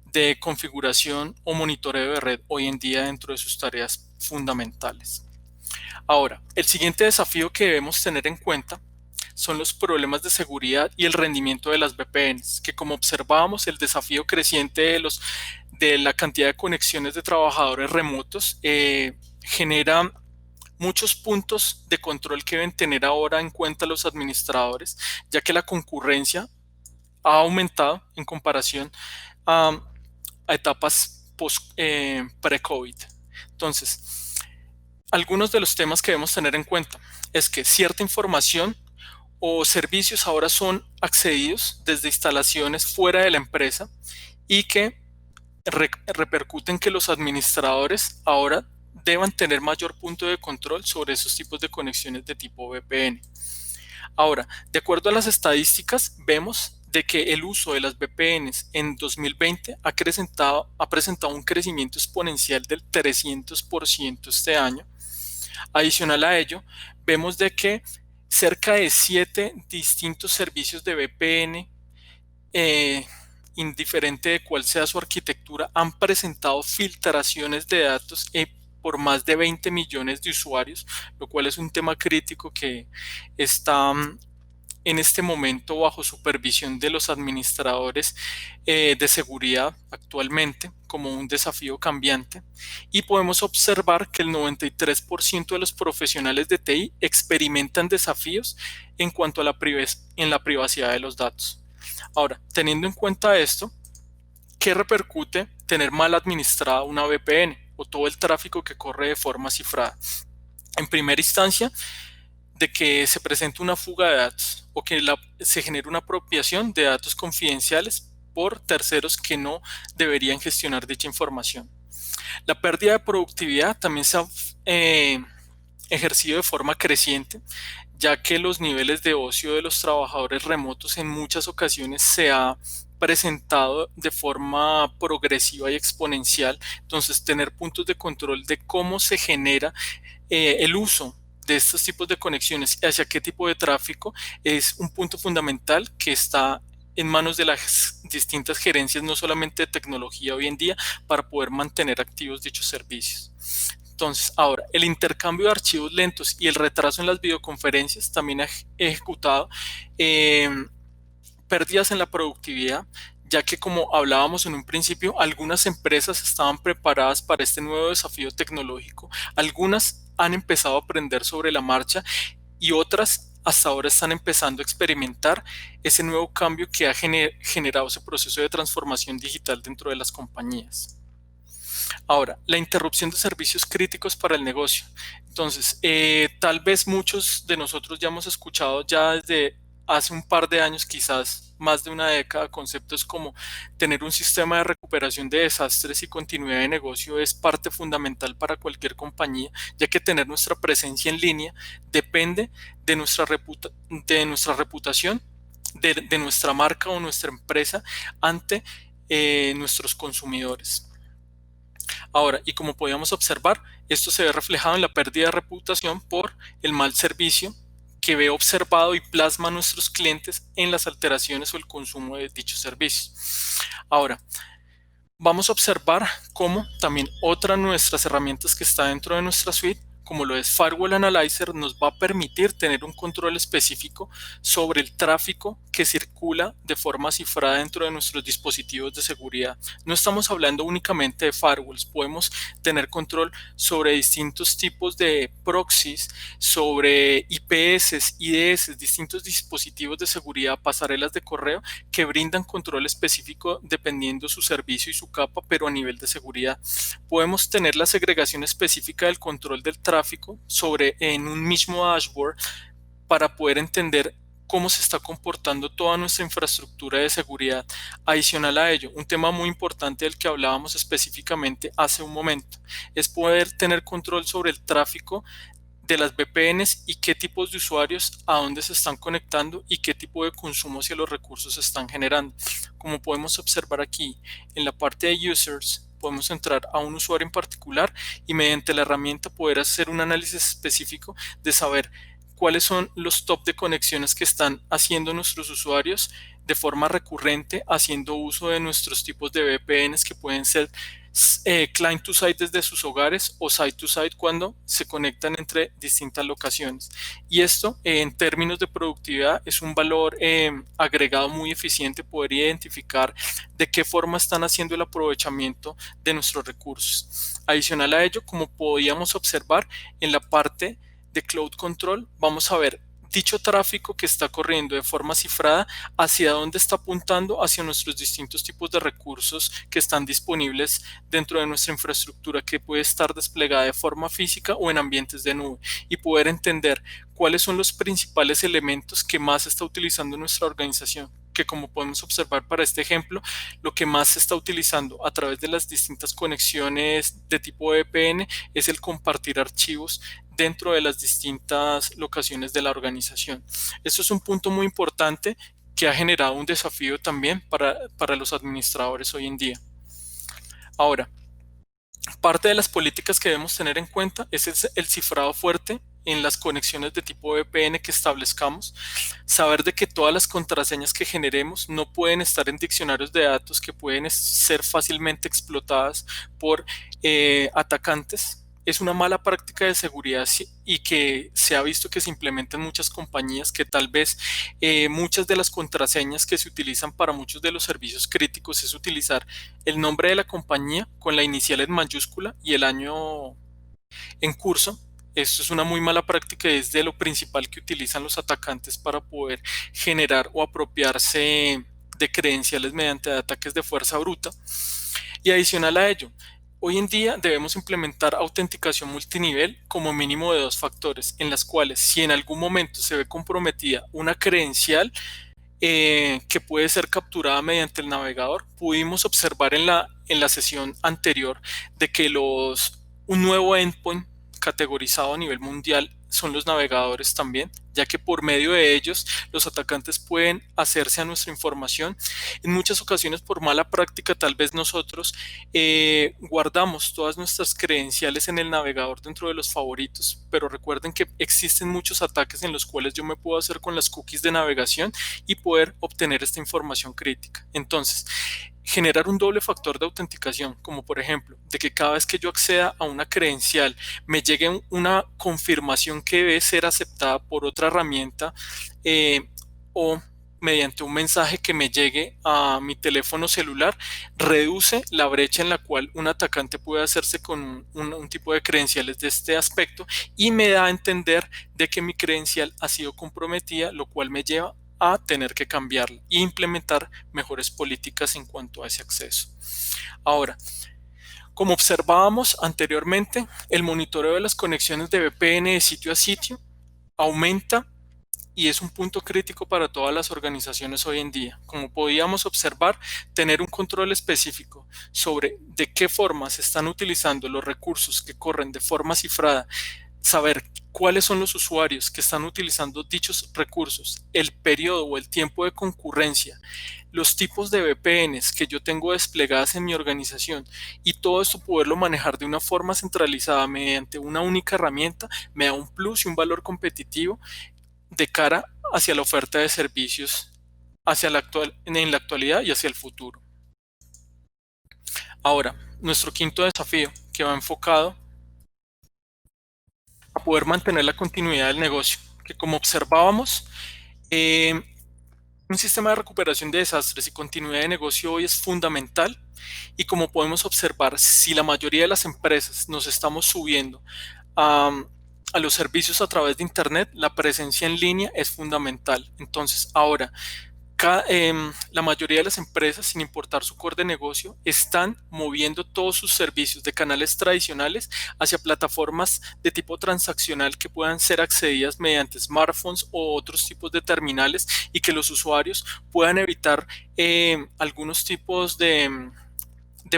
de configuración o monitoreo de red hoy en día dentro de sus tareas fundamentales. Ahora, el siguiente desafío que debemos tener en cuenta son los problemas de seguridad y el rendimiento de las VPNs, que como observábamos, el desafío creciente de la cantidad de conexiones de trabajadores remotos genera muchos puntos de control que deben tener ahora en cuenta los administradores, ya que la concurrencia ha aumentado en comparación a etapas pre-COVID. Entonces, algunos de los temas que debemos tener en cuenta es que cierta información o servicios ahora son accedidos desde instalaciones fuera de la empresa y que repercuten que los administradores ahora deban tener mayor punto de control sobre esos tipos de conexiones de tipo VPN. Ahora, de acuerdo a las estadísticas, vemos de que el uso de las VPNs en 2020 ha presentado un crecimiento exponencial del 300% este año. Adicional a ello, vemos de que cerca de 7 distintos servicios de VPN, indiferente de cuál sea su arquitectura, han presentado filtraciones de datos por más de 20 millones de usuarios, lo cual es un tema crítico que está en este momento bajo supervisión de los administradores de seguridad actualmente como un desafío cambiante, y podemos observar que el 93% de los profesionales de TI experimentan desafíos en cuanto a la privacidad de los datos. Ahora, teniendo en cuenta esto, ¿qué repercute tener mal administrada una VPN o todo el tráfico que corre de forma cifrada? En primera instancia, de que se presente una fuga de datos o que se genere una apropiación de datos confidenciales por terceros que no deberían gestionar dicha información. La pérdida de productividad también se ha ejercido de forma creciente, ya que los niveles de ocio de los trabajadores remotos en muchas ocasiones se ha presentado de forma progresiva y exponencial. Entonces, tener puntos de control de cómo se genera el uso de estos tipos de conexiones y hacia qué tipo de tráfico es un punto fundamental que está en manos de las distintas gerencias, no solamente de tecnología hoy en día, para poder mantener activos dichos servicios. Entonces, ahora, el intercambio de archivos lentos y el retraso en las videoconferencias también ha ejecutado pérdidas en la productividad, ya que como hablábamos en un principio, algunas empresas estaban preparadas para este nuevo desafío tecnológico, algunas han empezado a aprender sobre la marcha y otras hasta ahora están empezando a experimentar ese nuevo cambio que ha generado ese proceso de transformación digital dentro de las compañías. Ahora, la interrupción de servicios críticos para el negocio. Entonces, tal vez muchos de nosotros ya hemos escuchado ya desde hace un par de años, quizás más de una década, conceptos como tener un sistema de recuperación de desastres y continuidad de negocio es parte fundamental para cualquier compañía, ya que tener nuestra presencia en línea depende de nuestra reputación, de nuestra marca o nuestra empresa ante nuestros consumidores. Ahora, y como podíamos observar, esto se ve reflejado en la pérdida de reputación por el mal servicio que ve observado y plasma a nuestros clientes en las alteraciones o el consumo de dichos servicios. Ahora, vamos a observar cómo también otra de nuestras herramientas que está dentro de nuestra suite, como lo es Firewall Analyzer, nos va a permitir tener un control específico sobre el tráfico que circula de forma cifrada dentro de nuestros dispositivos de seguridad. No estamos hablando únicamente de firewalls, podemos tener control sobre distintos tipos de proxies, sobre IPS, IDS, distintos dispositivos de seguridad, pasarelas de correo que brindan control específico dependiendo su servicio y su capa, pero a nivel de seguridad. Podemos tener la segregación específica del control del tráfico en un mismo dashboard para poder entender cómo se está comportando toda nuestra infraestructura de seguridad. Adicional a ello, un tema muy importante del que hablábamos específicamente hace un momento, es poder tener control sobre el tráfico de las VPNs y qué tipos de usuarios a dónde se están conectando y qué tipo de consumo hacia los recursos se están generando. Como podemos observar aquí en la parte de users, podemos entrar a un usuario en particular y mediante la herramienta poder hacer un análisis específico de saber cuáles son los top de conexiones que están haciendo nuestros usuarios de forma recurrente, haciendo uso de nuestros tipos de VPNs que pueden ser client to site desde sus hogares o site to site cuando se conectan entre distintas locaciones. Y esto en términos de productividad es un valor agregado muy eficiente, poder identificar de qué forma están haciendo el aprovechamiento de nuestros recursos. Adicional a ello, como podíamos observar en la parte de Cloud Control, vamos a ver dicho tráfico que está corriendo de forma cifrada, hacia dónde está apuntando, hacia nuestros distintos tipos de recursos que están disponibles dentro de nuestra infraestructura, que puede estar desplegada de forma física o en ambientes de nube, y poder entender cuáles son los principales elementos que más está utilizando nuestra organización, que como podemos observar para este ejemplo, lo que más se está utilizando a través de las distintas conexiones de tipo VPN es el compartir archivos dentro de las distintas locaciones de la organización. Esto es un punto muy importante que ha generado un desafío también para los administradores hoy en día. Ahora, parte de las políticas que debemos tener en cuenta es el cifrado fuerte en las conexiones de tipo VPN que establezcamos, saber de que todas las contraseñas que generemos no pueden estar en diccionarios de datos que pueden ser fácilmente explotadas por atacantes. Es una mala práctica de seguridad y que se ha visto que se implementa en muchas compañías, que tal vez muchas de las contraseñas que se utilizan para muchos de los servicios críticos es utilizar el nombre de la compañía con la inicial en mayúscula y el año en curso. Esto es una muy mala práctica y es de lo principal que utilizan los atacantes para poder generar o apropiarse de credenciales mediante ataques de fuerza bruta. Y adicional a ello, hoy en día debemos implementar autenticación multinivel como mínimo de 2 factores, en las cuales si en algún momento se ve comprometida una credencial que puede ser capturada mediante el navegador, pudimos observar en la sesión anterior de que un nuevo endpoint categorizado a nivel mundial son los navegadores también, ya que por medio de ellos los atacantes pueden hacerse a nuestra información. En muchas ocasiones por mala práctica tal vez nosotros guardamos todas nuestras credenciales en el navegador dentro de los favoritos, pero recuerden que existen muchos ataques en los cuales yo me puedo hacer con las cookies de navegación y poder obtener esta información crítica. Entonces, generar un doble factor de autenticación, como por ejemplo, de que cada vez que yo acceda a una credencial me llegue una confirmación que debe ser aceptada por otra herramienta o mediante un mensaje que me llegue a mi teléfono celular, reduce la brecha en la cual un atacante puede hacerse con un tipo de credenciales de este aspecto y me da a entender de que mi credencial ha sido comprometida, lo cual me lleva a tener que cambiarla e implementar mejores políticas en cuanto a ese acceso. Ahora, como observábamos anteriormente, el monitoreo de las conexiones de VPN de sitio a sitio aumenta y es un punto crítico para todas las organizaciones hoy en día. Como podíamos observar, tener un control específico sobre de qué forma se están utilizando los recursos que corren de forma cifrada, saber cuáles son los usuarios que están utilizando dichos recursos, el periodo o el tiempo de concurrencia, los tipos de VPNs que yo tengo desplegadas en mi organización y todo esto poderlo manejar de una forma centralizada mediante una única herramienta me da un plus y un valor competitivo de cara hacia la oferta de servicios en la actualidad y hacia el futuro. Ahora, nuestro quinto desafío, que va enfocado a poder mantener la continuidad del negocio, que como observábamos, un sistema de recuperación de desastres y continuidad de negocio hoy es fundamental, y como podemos observar, si la mayoría de las empresas nos estamos subiendo a los servicios a través de Internet, la presencia en línea es fundamental. Entonces, ahora, la mayoría de las empresas, sin importar su core de negocio, están moviendo todos sus servicios de canales tradicionales hacia plataformas de tipo transaccional que puedan ser accedidas mediante smartphones o otros tipos de terminales, y que los usuarios puedan evitar algunos tipos de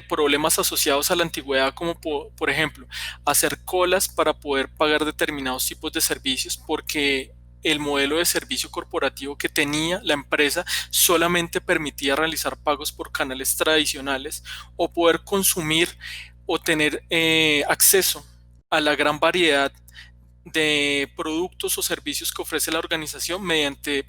problemas asociados a la antigüedad, como por ejemplo hacer colas para poder pagar determinados tipos de servicios, porque el modelo de servicio corporativo que tenía la empresa solamente permitía realizar pagos por canales tradicionales, o poder consumir o tener acceso a la gran variedad de productos o servicios que ofrece la organización mediante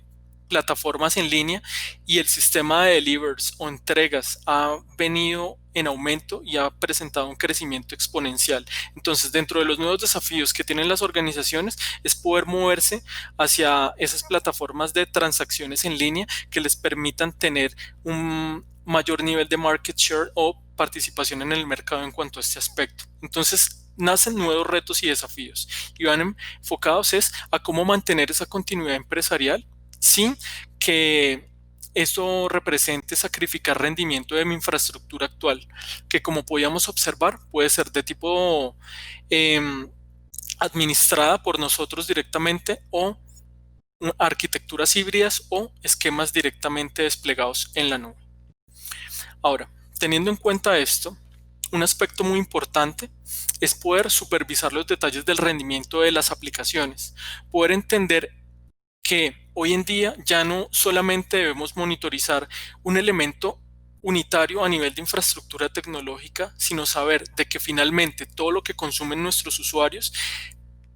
plataformas en línea, y el sistema de delivers o entregas ha venido en aumento y ha presentado un crecimiento exponencial. Entonces, dentro de los nuevos desafíos que tienen las organizaciones es poder moverse hacia esas plataformas de transacciones en línea que les permitan tener un mayor nivel de market share o participación en el mercado en cuanto a este aspecto. Entonces, nacen nuevos retos y desafíos, y van enfocados a cómo mantener esa continuidad empresarial sin que eso represente sacrificar rendimiento de mi infraestructura actual, que como podíamos observar puede ser de tipo administrada por nosotros directamente, o arquitecturas híbridas o esquemas directamente desplegados en la nube. Ahora, teniendo en cuenta esto, un aspecto muy importante es poder supervisar los detalles del rendimiento de las aplicaciones, poder entender que hoy en día ya no solamente debemos monitorizar un elemento unitario a nivel de infraestructura tecnológica, sino saber de que finalmente todo lo que consumen nuestros usuarios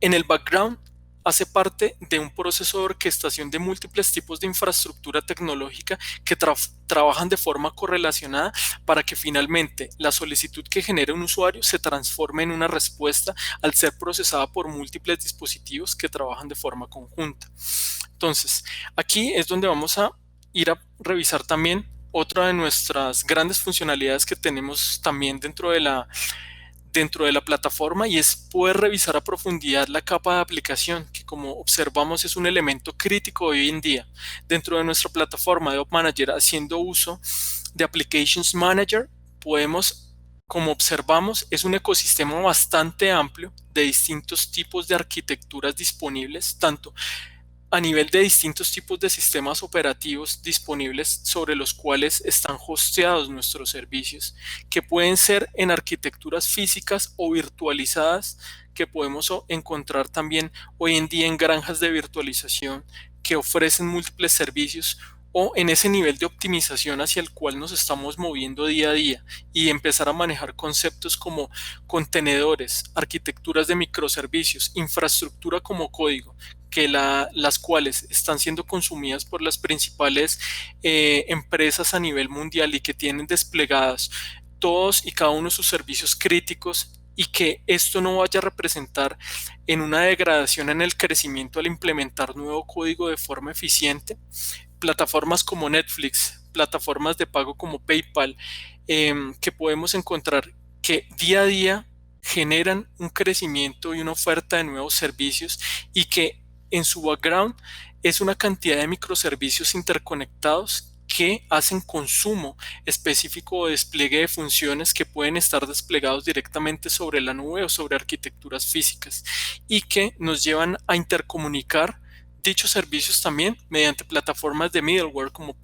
en el background hace parte de un proceso de orquestación de múltiples tipos de infraestructura tecnológica que trabajan de forma correlacionada, para que finalmente la solicitud que genera un usuario se transforme en una respuesta al ser procesada por múltiples dispositivos que trabajan de forma conjunta. Entonces, aquí es donde vamos a ir a revisar también otra de nuestras grandes funcionalidades que tenemos también dentro de la plataforma, y es poder revisar a profundidad la capa de aplicación, que como observamos es un elemento crítico hoy en día. Dentro de nuestra plataforma de App Manager, haciendo uso de Applications Manager, podemos, como observamos, es un ecosistema bastante amplio de distintos tipos de arquitecturas disponibles, tanto a nivel de distintos tipos de sistemas operativos disponibles sobre los cuales están hosteados nuestros servicios, que pueden ser en arquitecturas físicas o virtualizadas, que podemos encontrar también hoy en día en granjas de virtualización que ofrecen múltiples servicios, o en ese nivel de optimización hacia el cual nos estamos moviendo día a día, y empezar a manejar conceptos como contenedores, arquitecturas de microservicios, infraestructura como código, que las cuales están siendo consumidas por las principales empresas a nivel mundial, y que tienen desplegadas todos y cada uno de sus servicios críticos, y que esto no vaya a representar en una degradación en el crecimiento al implementar nuevo código de forma eficiente. Plataformas como Netflix, plataformas de pago como PayPal, que podemos encontrar que día a día generan un crecimiento y una oferta de nuevos servicios, y que en su background es una cantidad de microservicios interconectados que hacen consumo específico o despliegue de funciones que pueden estar desplegados directamente sobre la nube o sobre arquitecturas físicas, y que nos llevan a intercomunicar dichos servicios también mediante plataformas de middleware como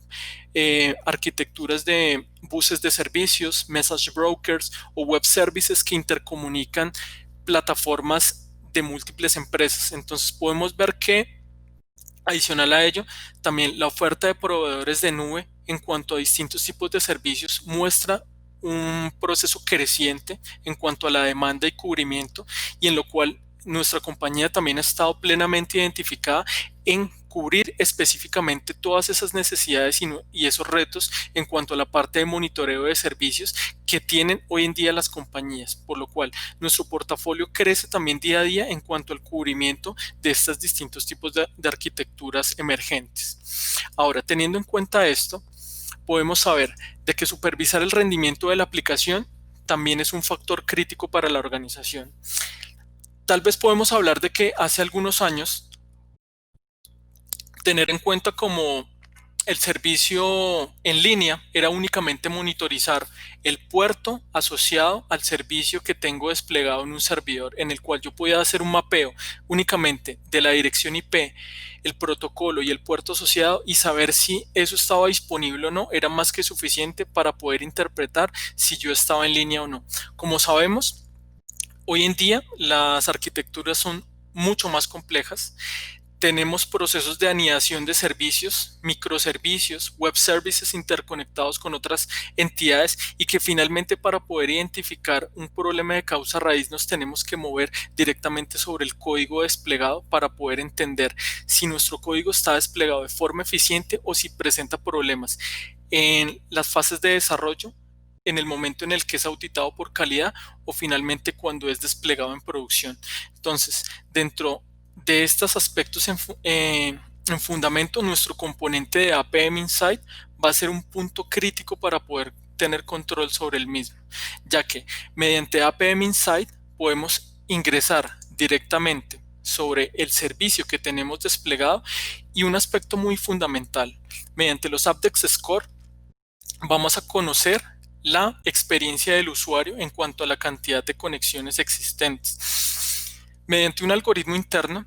arquitecturas de buses de servicios, message brokers o web services que intercomunican plataformas de múltiples empresas. Entonces podemos ver que, adicional a ello, también la oferta de proveedores de nube en cuanto a distintos tipos de servicios muestra un proceso creciente en cuanto a la demanda y cubrimiento, y en lo cual nuestra compañía también ha estado plenamente identificada en cubrir específicamente todas esas necesidades y esos retos en cuanto a la parte de monitoreo de servicios que tienen hoy en día las compañías, por lo cual nuestro portafolio crece también día a día en cuanto al cubrimiento de estos distintos tipos de arquitecturas emergentes. Ahora, teniendo en cuenta esto, podemos saber de que supervisar el rendimiento de la aplicación también es un factor crítico para la organización. Tal vez podemos hablar de que hace algunos años tener en cuenta como el servicio en línea era únicamente monitorizar el puerto asociado al servicio que tengo desplegado en un servidor, en el cual yo podía hacer un mapeo únicamente de la dirección IP, el protocolo y el puerto asociado y saber si eso estaba disponible o no, era más que suficiente para poder interpretar si yo estaba en línea o no. Como sabemos, hoy en día las arquitecturas son mucho más complejas. Tenemos procesos de anidación de servicios, microservicios, web services interconectados con otras entidades y que finalmente para poder identificar un problema de causa raíz nos tenemos que mover directamente sobre el código desplegado para poder entender si nuestro código está desplegado de forma eficiente o si presenta problemas en las fases de desarrollo, en el momento en el que es auditado por calidad o finalmente cuando es desplegado en producción. Entonces, dentro de estos aspectos en fundamento, nuestro componente de APM Insight va a ser un punto crítico para poder tener control sobre el mismo, ya que mediante APM Insight podemos ingresar directamente sobre el servicio que tenemos desplegado y un aspecto muy fundamental, mediante los Apdex Score vamos a conocer la experiencia del usuario en cuanto a la cantidad de conexiones existentes. Mediante un algoritmo interno,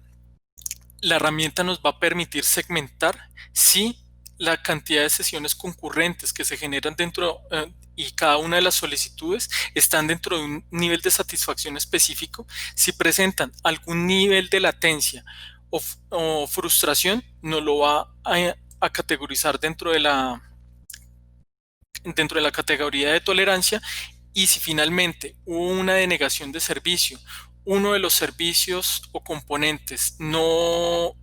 la herramienta nos va a permitir segmentar si la cantidad de sesiones concurrentes que se generan dentro y cada una de las solicitudes están dentro de un nivel de satisfacción específico. Si presentan algún nivel de latencia o frustración, nos lo va a categorizar dentro de la categoría de tolerancia, y si finalmente hubo una denegación de servicio, uno de los servicios o componentes no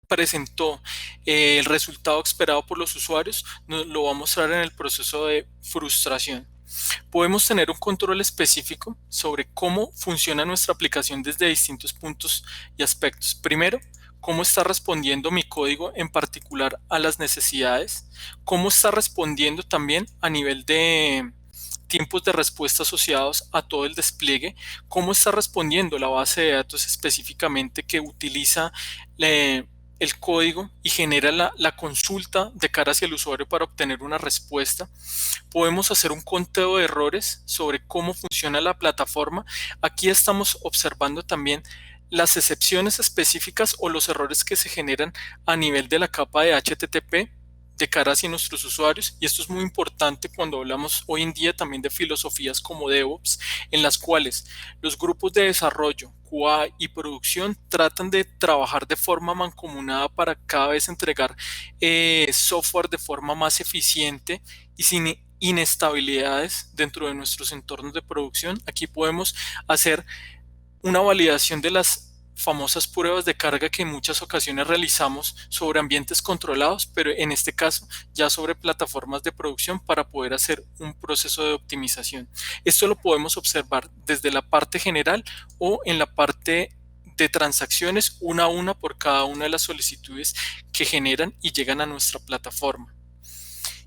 presentó el resultado esperado por los usuarios, nos lo va a mostrar en el proceso de frustración. Podemos tener un control específico sobre cómo funciona nuestra aplicación desde distintos puntos y aspectos. Primero, cómo está respondiendo mi código en particular a las necesidades, cómo está respondiendo también a nivel de tiempos de respuesta asociados a todo el despliegue, cómo está respondiendo la base de datos específicamente que utiliza el código y genera la consulta de cara hacia el usuario para obtener una respuesta. Podemos hacer un conteo de errores sobre cómo funciona la plataforma. Aquí estamos observando también las excepciones específicas o los errores que se generan a nivel de la capa de HTTP de cara hacia nuestros usuarios, y esto es muy importante cuando hablamos hoy en día también de filosofías como DevOps, en las cuales los grupos de desarrollo, QA y producción tratan de trabajar de forma mancomunada para cada vez entregar software de forma más eficiente y sin inestabilidades dentro de nuestros entornos de producción. Aquí podemos hacer una validación de las famosas pruebas de carga que en muchas ocasiones realizamos sobre ambientes controlados, pero en este caso ya sobre plataformas de producción para poder hacer un proceso de optimización. Esto lo podemos observar desde la parte general o en la parte de transacciones una a una por cada una de las solicitudes que generan y llegan a nuestra plataforma.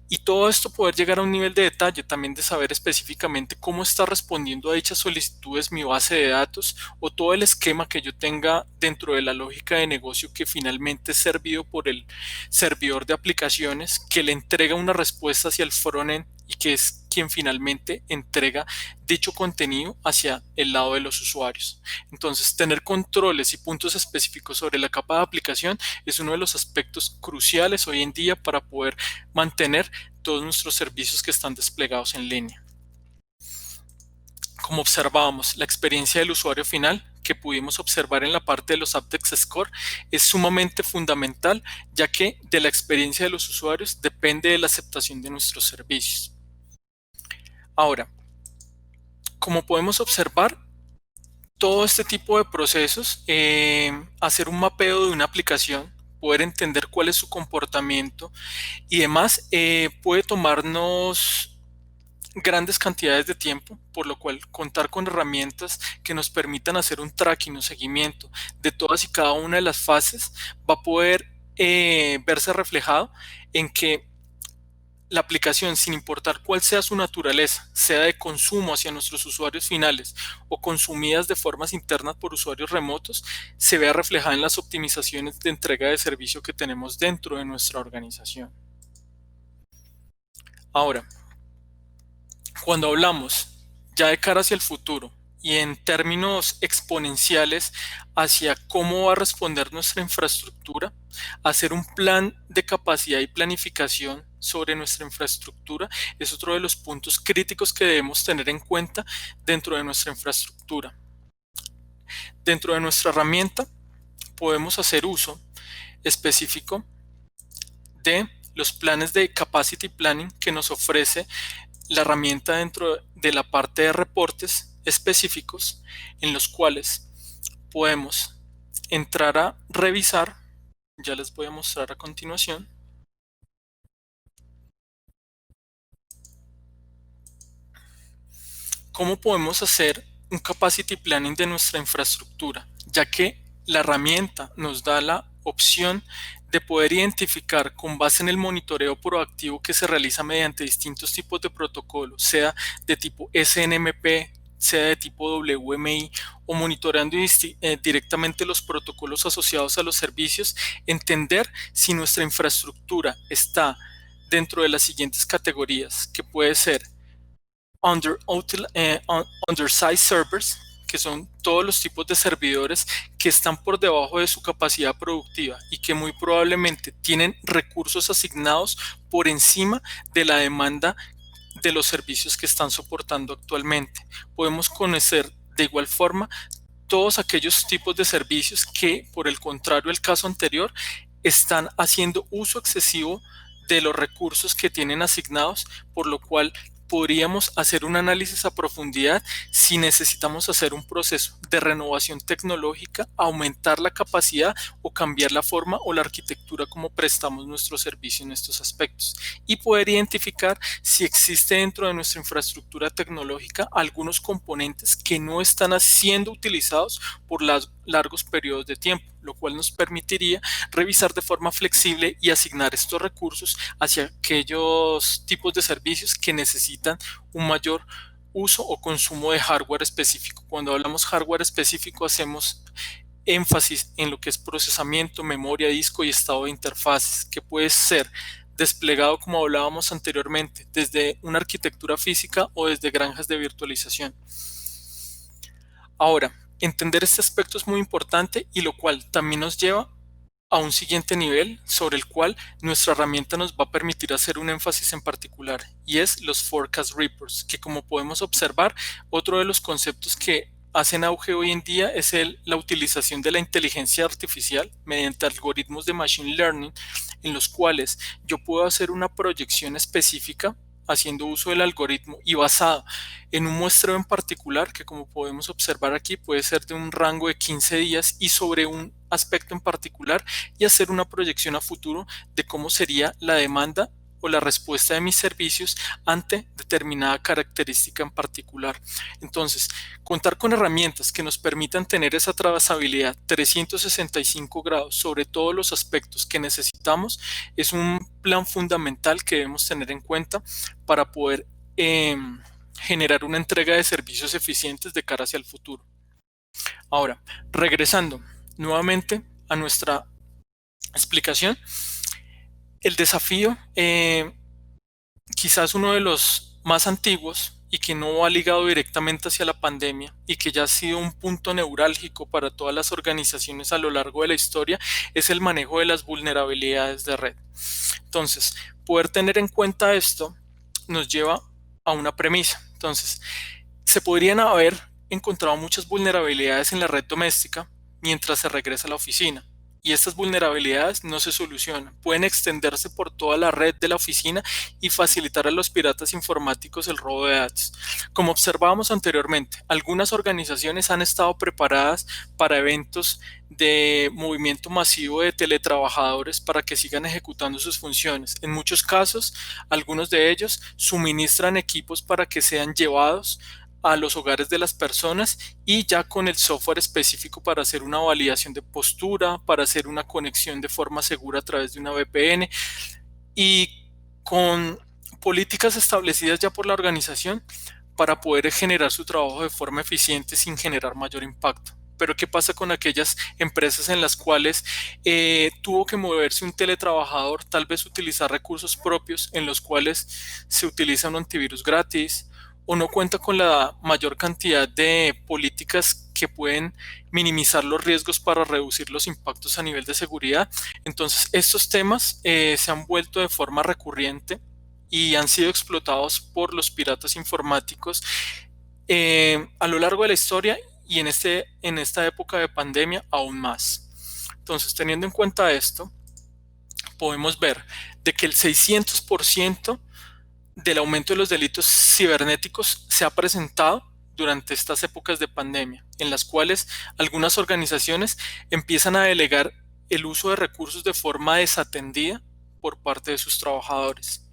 Y todo esto poder llegar a un nivel de detalle también de saber específicamente cómo está respondiendo a dichas solicitudes mi base de datos o todo el esquema que yo tenga dentro de la lógica de negocio que finalmente es servido por el servidor de aplicaciones que le entrega una respuesta hacia el frontend y que es quien finalmente entrega dicho contenido hacia el lado de los usuarios. Entonces, tener controles y puntos específicos sobre la capa de aplicación es uno de los aspectos cruciales hoy en día para poder mantener todos nuestros servicios que están desplegados en línea. Como observábamos, la experiencia del usuario final que pudimos observar en la parte de los Apdex Score es sumamente fundamental, ya que de la experiencia de los usuarios depende de la aceptación de nuestros servicios. Ahora, como podemos observar, todo este tipo de procesos, hacer un mapeo de una aplicación poder entender cuál es su comportamiento y demás, puede tomarnos grandes cantidades de tiempo, por lo cual contar con herramientas que nos permitan hacer un tracking o seguimiento de todas y cada una de las fases va a poder verse reflejado en que la aplicación, sin importar cuál sea su naturaleza, sea de consumo hacia nuestros usuarios finales o consumidas de formas internas por usuarios remotos, se vea reflejada en las optimizaciones de entrega de servicio que tenemos dentro de nuestra organización. Ahora, cuando hablamos ya de cara hacia el futuro y en términos exponenciales hacia cómo va a responder nuestra infraestructura, hacer un plan de capacidad y planificación sobre nuestra infraestructura es otro de los puntos críticos que debemos tener en cuenta dentro de nuestra infraestructura. Dentro de nuestra herramienta podemos hacer uso específico de los planes de capacity planning que nos ofrece la herramienta dentro de la parte de reportes específicos en los cuales podemos entrar a revisar, ya les voy a mostrar a continuación, cómo podemos hacer un capacity planning de nuestra infraestructura, ya que la herramienta nos da la opción de poder identificar con base en el monitoreo proactivo que se realiza mediante distintos tipos de protocolos, sea de tipo SNMP, sea de tipo WMI o monitoreando directamente los protocolos asociados a los servicios, entender si nuestra infraestructura está dentro de las siguientes categorías, que puede ser undersized servers, que son todos los tipos de servidores que están por debajo de su capacidad productiva y que muy probablemente tienen recursos asignados por encima de la demanda de los servicios que están soportando actualmente. Podemos conocer de igual forma todos aquellos tipos de servicios que, por el contrario del caso anterior, están haciendo uso excesivo de los recursos que tienen asignados, por lo cual podríamos hacer un análisis a profundidad si necesitamos hacer un proceso de renovación tecnológica, aumentar la capacidad o cambiar la forma o la arquitectura como prestamos nuestro servicio en estos aspectos y poder identificar si existe dentro de nuestra infraestructura tecnológica algunos componentes que no están siendo utilizados por largos periodos de tiempo, lo cual nos permitiría revisar de forma flexible y asignar estos recursos hacia aquellos tipos de servicios que necesitan un mayor uso o consumo de hardware específico. Cuando hablamos hardware específico hacemos énfasis en lo que es procesamiento, memoria, disco y estado de interfaces, que puede ser desplegado, como hablábamos anteriormente, desde una arquitectura física o desde granjas de virtualización. Ahora, entender este aspecto es muy importante y lo cual también nos lleva a un siguiente nivel sobre el cual nuestra herramienta nos va a permitir hacer un énfasis en particular y es los Forecast Reports, que como podemos observar, otro de los conceptos que hacen auge hoy en día es la utilización de la inteligencia artificial mediante algoritmos de Machine Learning en los cuales yo puedo hacer una proyección específica haciendo uso del algoritmo y basado en un muestreo en particular que como podemos observar aquí puede ser de un rango de 15 días y sobre un aspecto en particular y hacer una proyección a futuro de cómo sería la demanda o la respuesta de mis servicios ante determinada característica en particular. Entonces, contar con herramientas que nos permitan tener esa trazabilidad 365 grados sobre todos los aspectos que necesitamos es un plan fundamental que debemos tener en cuenta para poder generar una entrega de servicios eficientes de cara hacia el futuro. Ahora, regresando nuevamente a nuestra explicación, el desafío, quizás uno de los más antiguos y que no va ligado directamente hacia la pandemia y que ya ha sido un punto neurálgico para todas las organizaciones a lo largo de la historia, es el manejo de las vulnerabilidades de red. Entonces, poder tener en cuenta esto nos lleva a una premisa. Entonces, se podrían haber encontrado muchas vulnerabilidades en la red doméstica mientras se regresa a la oficina. y estas vulnerabilidades no se solucionan. Pueden extenderse por toda la red de la oficina y facilitar a los piratas informáticos el robo de datos. Como observábamos anteriormente, algunas organizaciones han estado preparadas para eventos de movimiento masivo de teletrabajadores para que sigan ejecutando sus funciones. En muchos casos, algunos de ellos suministran equipos para que sean llevados a los hogares de las personas y ya con el software específico para hacer una validación de postura, para hacer una conexión de forma segura a través de una VPN y con políticas establecidas ya por la organización para poder generar su trabajo de forma eficiente sin generar mayor impacto. Pero ¿qué pasa con aquellas empresas en las cuales tuvo que moverse un teletrabajador, tal vez utilizar recursos propios en los cuales se utiliza un antivirus gratis o no cuenta con la mayor cantidad de políticas que pueden minimizar los riesgos para reducir los impactos a nivel de seguridad? Entonces, estos temas se han vuelto de forma recurrente y han sido explotados por los piratas informáticos a lo largo de la historia y en esta época de pandemia aún más. Entonces, teniendo en cuenta esto, podemos ver de que el 600% del aumento de los delitos cibernéticos se ha presentado durante estas épocas de pandemia, en las cuales algunas organizaciones empiezan a delegar el uso de recursos de forma desatendida por parte de sus trabajadores.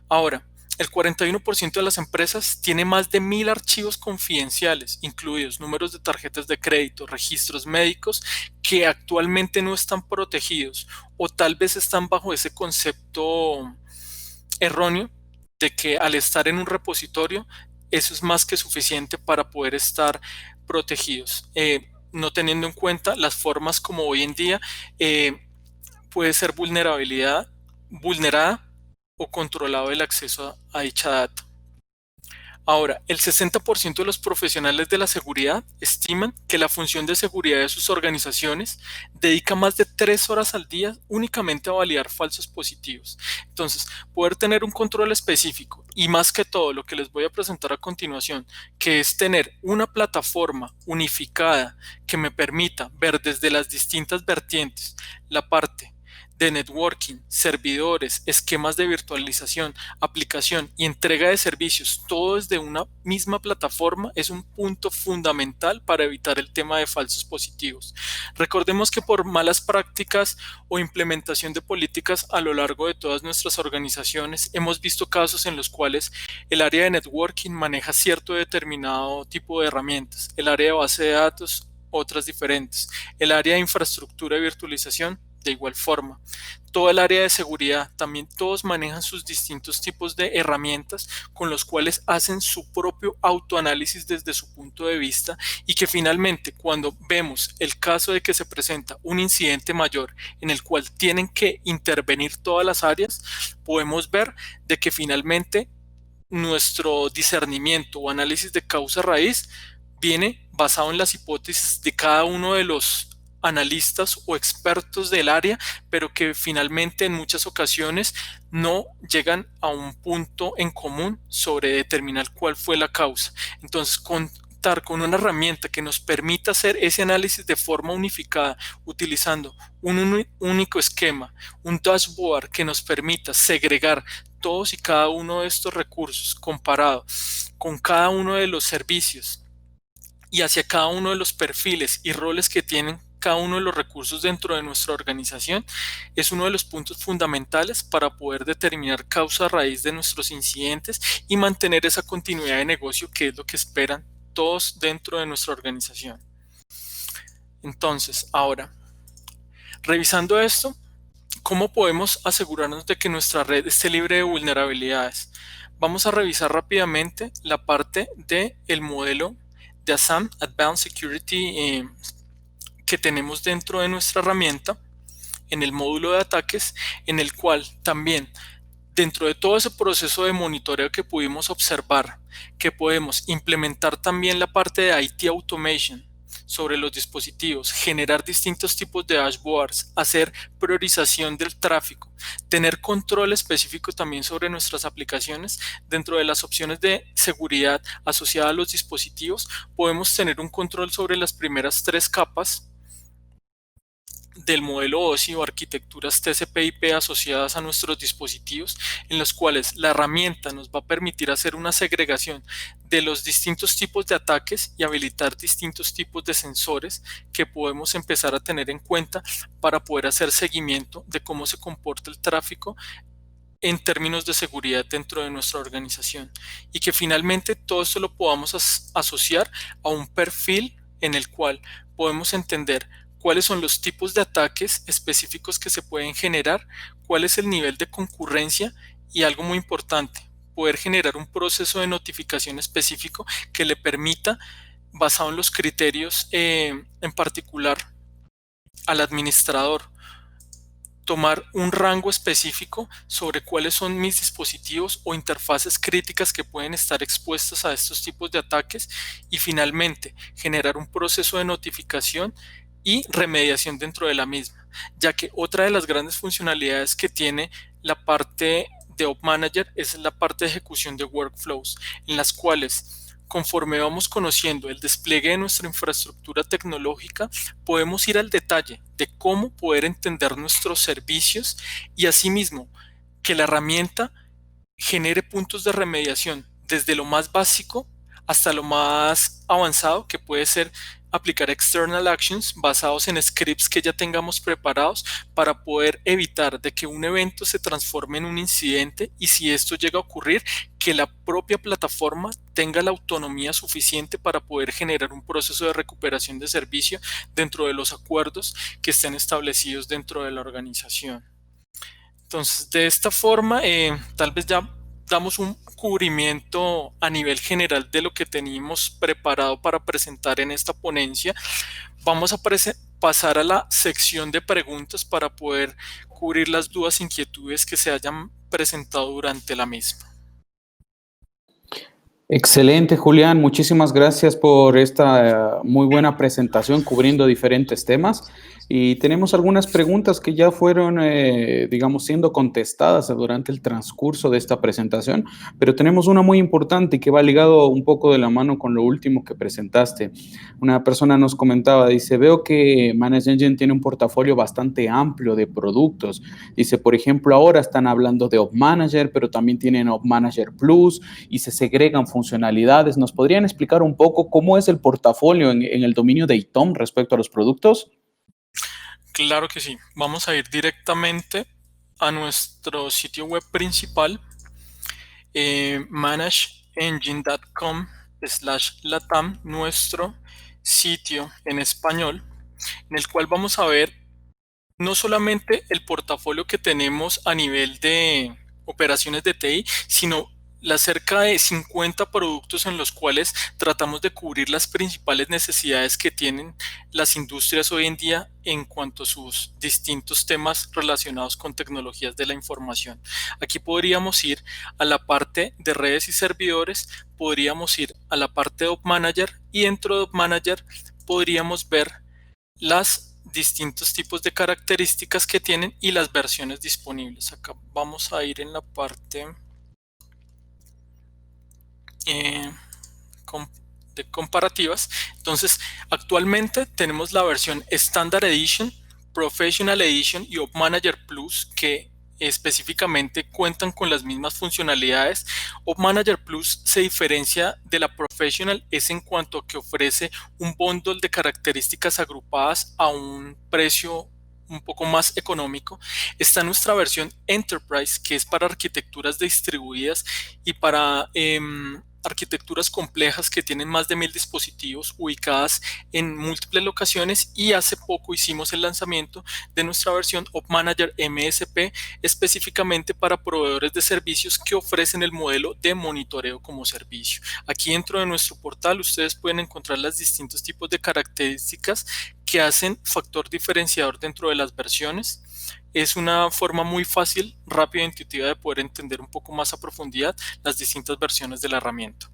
Ahora, el 41% de las empresas tiene más de 1000 archivos confidenciales, incluidos números de tarjetas de crédito, registros médicos, que actualmente no están protegidos o tal vez están bajo ese concepto erróneo de que al estar en un repositorio, eso es más que suficiente para poder estar protegidos, no teniendo en cuenta las formas como hoy en día puede ser vulnerada o controlado el acceso a dicha data. Ahora, el 60% de los profesionales de la seguridad estiman que la función de seguridad de sus organizaciones dedica más de 3 horas al día únicamente a validar falsos positivos. Entonces, poder tener un control específico y más que todo lo que les voy a presentar a continuación, que es tener una plataforma unificada que me permita ver desde las distintas vertientes la parte de networking, servidores, esquemas de virtualización, aplicación y entrega de servicios, todo desde una misma plataforma, es un punto fundamental para evitar el tema de falsos positivos. Recordemos que por malas prácticas o implementación de políticas a lo largo de todas nuestras organizaciones, hemos visto casos en los cuales el área de networking maneja cierto determinado tipo de herramientas, el área de base de datos otras diferentes, el área de infraestructura y virtualización de igual forma. Todo el área de seguridad, también todos manejan sus distintos tipos de herramientas con los cuales hacen su propio autoanálisis desde su punto de vista y que finalmente cuando vemos el caso de que se presenta un incidente mayor en el cual tienen que intervenir todas las áreas, podemos ver de que finalmente nuestro discernimiento o análisis de causa raíz viene basado en las hipótesis de cada uno de los analistas o expertos del área, pero que finalmente en muchas ocasiones no llegan a un punto en común sobre determinar cuál fue la causa. Entonces, contar con una herramienta que nos permita hacer ese análisis de forma unificada, utilizando un único esquema, un dashboard que nos permita segregar todos y cada uno de estos recursos comparado con cada uno de los servicios y hacia cada uno de los perfiles y roles que tienen cada uno de los recursos dentro de nuestra organización, es uno de los puntos fundamentales para poder determinar causa raíz de nuestros incidentes y mantener esa continuidad de negocio que es lo que esperan todos dentro de nuestra organización. Entonces, ahora, revisando esto, ¿cómo podemos asegurarnos de que nuestra red esté libre de vulnerabilidades? Vamos a revisar rápidamente la parte del modelo de ASAM, Advanced Security, que tenemos dentro de nuestra herramienta, en el módulo de ataques, en el cual también dentro de todo ese proceso de monitoreo que pudimos observar, que podemos implementar también la parte de IT Automation sobre los dispositivos, generar distintos tipos de dashboards, hacer priorización del tráfico, tener control específico también sobre nuestras aplicaciones. Dentro de las opciones de seguridad asociadas a los dispositivos, podemos tener un control sobre las primeras 3 capas del modelo OSI o arquitecturas TCP/IP asociadas a nuestros dispositivos, en los cuales la herramienta nos va a permitir hacer una segregación de los distintos tipos de ataques y habilitar distintos tipos de sensores que podemos empezar a tener en cuenta para poder hacer seguimiento de cómo se comporta el tráfico en términos de seguridad dentro de nuestra organización, y que finalmente todo esto lo podamos asociar a un perfil en el cual podemos entender cuáles son los tipos de ataques específicos que se pueden generar, cuál es el nivel de concurrencia y, algo muy importante, poder generar un proceso de notificación específico que le permita, basado en los criterios en particular al administrador, tomar un rango específico sobre cuáles son mis dispositivos o interfaces críticas que pueden estar expuestas a estos tipos de ataques, y finalmente generar un proceso de notificación y remediación dentro de la misma, ya que otra de las grandes funcionalidades que tiene la parte de Op Manager es la parte de ejecución de workflows, en las cuales, conforme vamos conociendo el despliegue de nuestra infraestructura tecnológica, podemos ir al detalle de cómo poder entender nuestros servicios y, asimismo, que la herramienta genere puntos de remediación desde lo más básico hasta lo más avanzado, que puede ser aplicar external actions basados en scripts que ya tengamos preparados para poder evitar de que un evento se transforme en un incidente, y si esto llega a ocurrir, que la propia plataforma tenga la autonomía suficiente para poder generar un proceso de recuperación de servicio dentro de los acuerdos que estén establecidos dentro de la organización. Entonces, de esta forma, tal vez ya damos un cubrimiento a nivel general de lo que teníamos preparado para presentar en esta ponencia. Vamos a pasar a la sección de preguntas para poder cubrir las dudas e inquietudes que se hayan presentado durante la misma. Excelente, Julián. Muchísimas gracias por esta muy buena presentación cubriendo diferentes temas. Y tenemos algunas preguntas que ya fueron, digamos, siendo contestadas durante el transcurso de esta presentación, pero tenemos una muy importante y que va ligado un poco de la mano con lo último que presentaste. Una persona nos comentaba, dice, veo que ManageEngine tiene un portafolio bastante amplio de productos. Dice, por ejemplo, ahora están hablando de Op Manager, pero también tienen Op Manager Plus y se segregan funcionalidades. ¿Nos podrían explicar un poco cómo es el portafolio en el dominio de ITOM respecto a los productos? Claro que sí. Vamos a ir directamente a nuestro sitio web principal, manageengine.com/latam, nuestro sitio en español, en el cual vamos a ver no solamente el portafolio que tenemos a nivel de operaciones de TI, sino las cerca de 50 productos en los cuales tratamos de cubrir las principales necesidades que tienen las industrias hoy en día en cuanto a sus distintos temas relacionados con tecnologías de la información. Aquí podríamos ir a la parte de redes y servidores, podríamos ir a la parte de Op Manager, y dentro de Op Manager podríamos ver las distintos tipos de características que tienen y las versiones disponibles. Acá vamos a ir en la parte de comparativas. Entonces, actualmente tenemos la versión Standard Edition, Professional Edition y Op Manager Plus, que específicamente cuentan con las mismas funcionalidades. Op Manager Plus se diferencia de la Professional es en cuanto a que ofrece un bundle de características agrupadas a un precio un poco más económico. Está nuestra versión Enterprise, que es para arquitecturas distribuidas y para arquitecturas complejas que tienen más de 1000 dispositivos ubicadas en múltiples locaciones, y hace poco hicimos el lanzamiento de nuestra versión Op Manager MSP, específicamente para proveedores de servicios que ofrecen el modelo de monitoreo como servicio. Aquí dentro de nuestro portal ustedes pueden encontrar los distintos tipos de características que hacen factor diferenciador dentro de las versiones. Es una forma muy fácil, rápida e intuitiva de poder entender un poco más a profundidad las distintas versiones de la herramienta.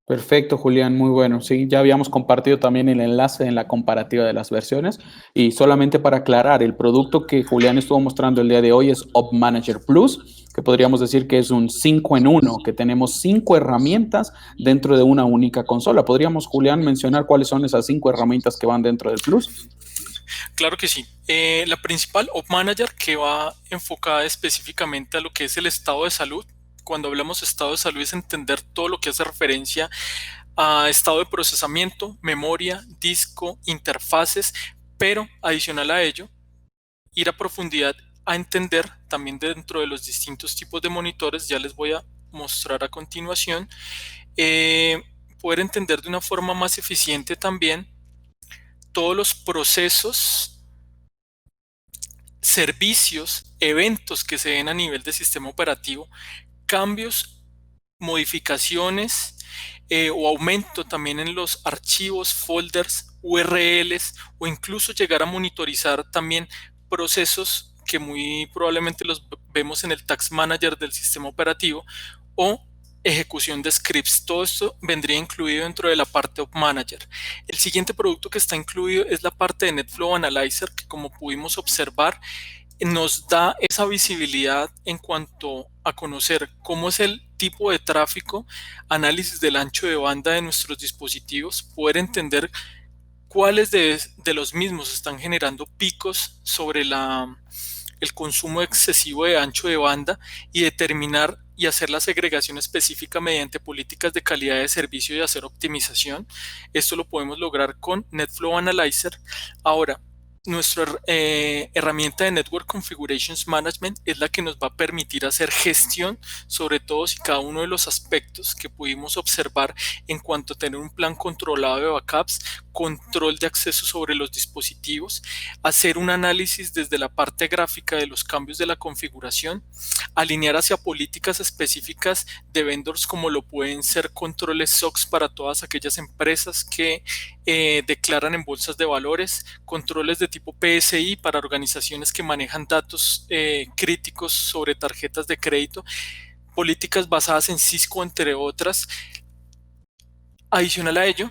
Perfecto, Julián, muy bueno. Sí, ya habíamos compartido también el enlace en la comparativa de las versiones. Y solamente para aclarar, el producto que Julián estuvo mostrando el día de hoy es Op Manager Plus, que podríamos decir que es un 5 en uno, que tenemos 5 herramientas dentro de una única consola. ¿Podríamos, Julián, mencionar cuáles son esas 5 herramientas que van dentro del Plus? Claro que sí. La principal, Op Manager, que va enfocada específicamente a lo que es el estado de salud. Cuando hablamos de estado de salud es entender todo lo que hace referencia a estado de procesamiento, memoria, disco, interfaces, pero adicional a ello, ir a profundidad a entender también dentro de los distintos tipos de monitores, ya les voy a mostrar a continuación, eh, poder entender de una forma más eficiente también todos los procesos, servicios, eventos que se den a nivel de sistema operativo, cambios, modificaciones o aumento también en los archivos, folders, URLs o incluso llegar a monitorizar también procesos que muy probablemente los vemos en el Task Manager del sistema operativo o ejecución de scripts. Todo esto vendría incluido dentro de la parte of Manager. El siguiente producto que está incluido es la parte de NetFlow Analyzer, que como pudimos observar nos da esa visibilidad en cuanto a conocer cómo es el tipo de tráfico, análisis del ancho de banda de nuestros dispositivos, poder entender cuáles de los mismos están generando picos sobre el consumo excesivo de ancho de banda y determinar y hacer la segregación específica mediante políticas de calidad de servicio y hacer optimización. Esto lo podemos lograr con NetFlow Analyzer. Ahora, nuestra herramienta de Network Configurations Management es la que nos va a permitir hacer gestión sobre todos y cada uno de los aspectos que pudimos observar en cuanto a tener un plan controlado de backups, control de acceso sobre los dispositivos, hacer un análisis desde la parte gráfica de los cambios de la configuración, alinear hacia políticas específicas de vendors como lo pueden ser controles SOX para todas aquellas empresas que declaran en bolsas de valores, controles de tipo PSI para organizaciones que manejan datos críticos sobre tarjetas de crédito, políticas basadas en Cisco, entre otras. Adicional a ello,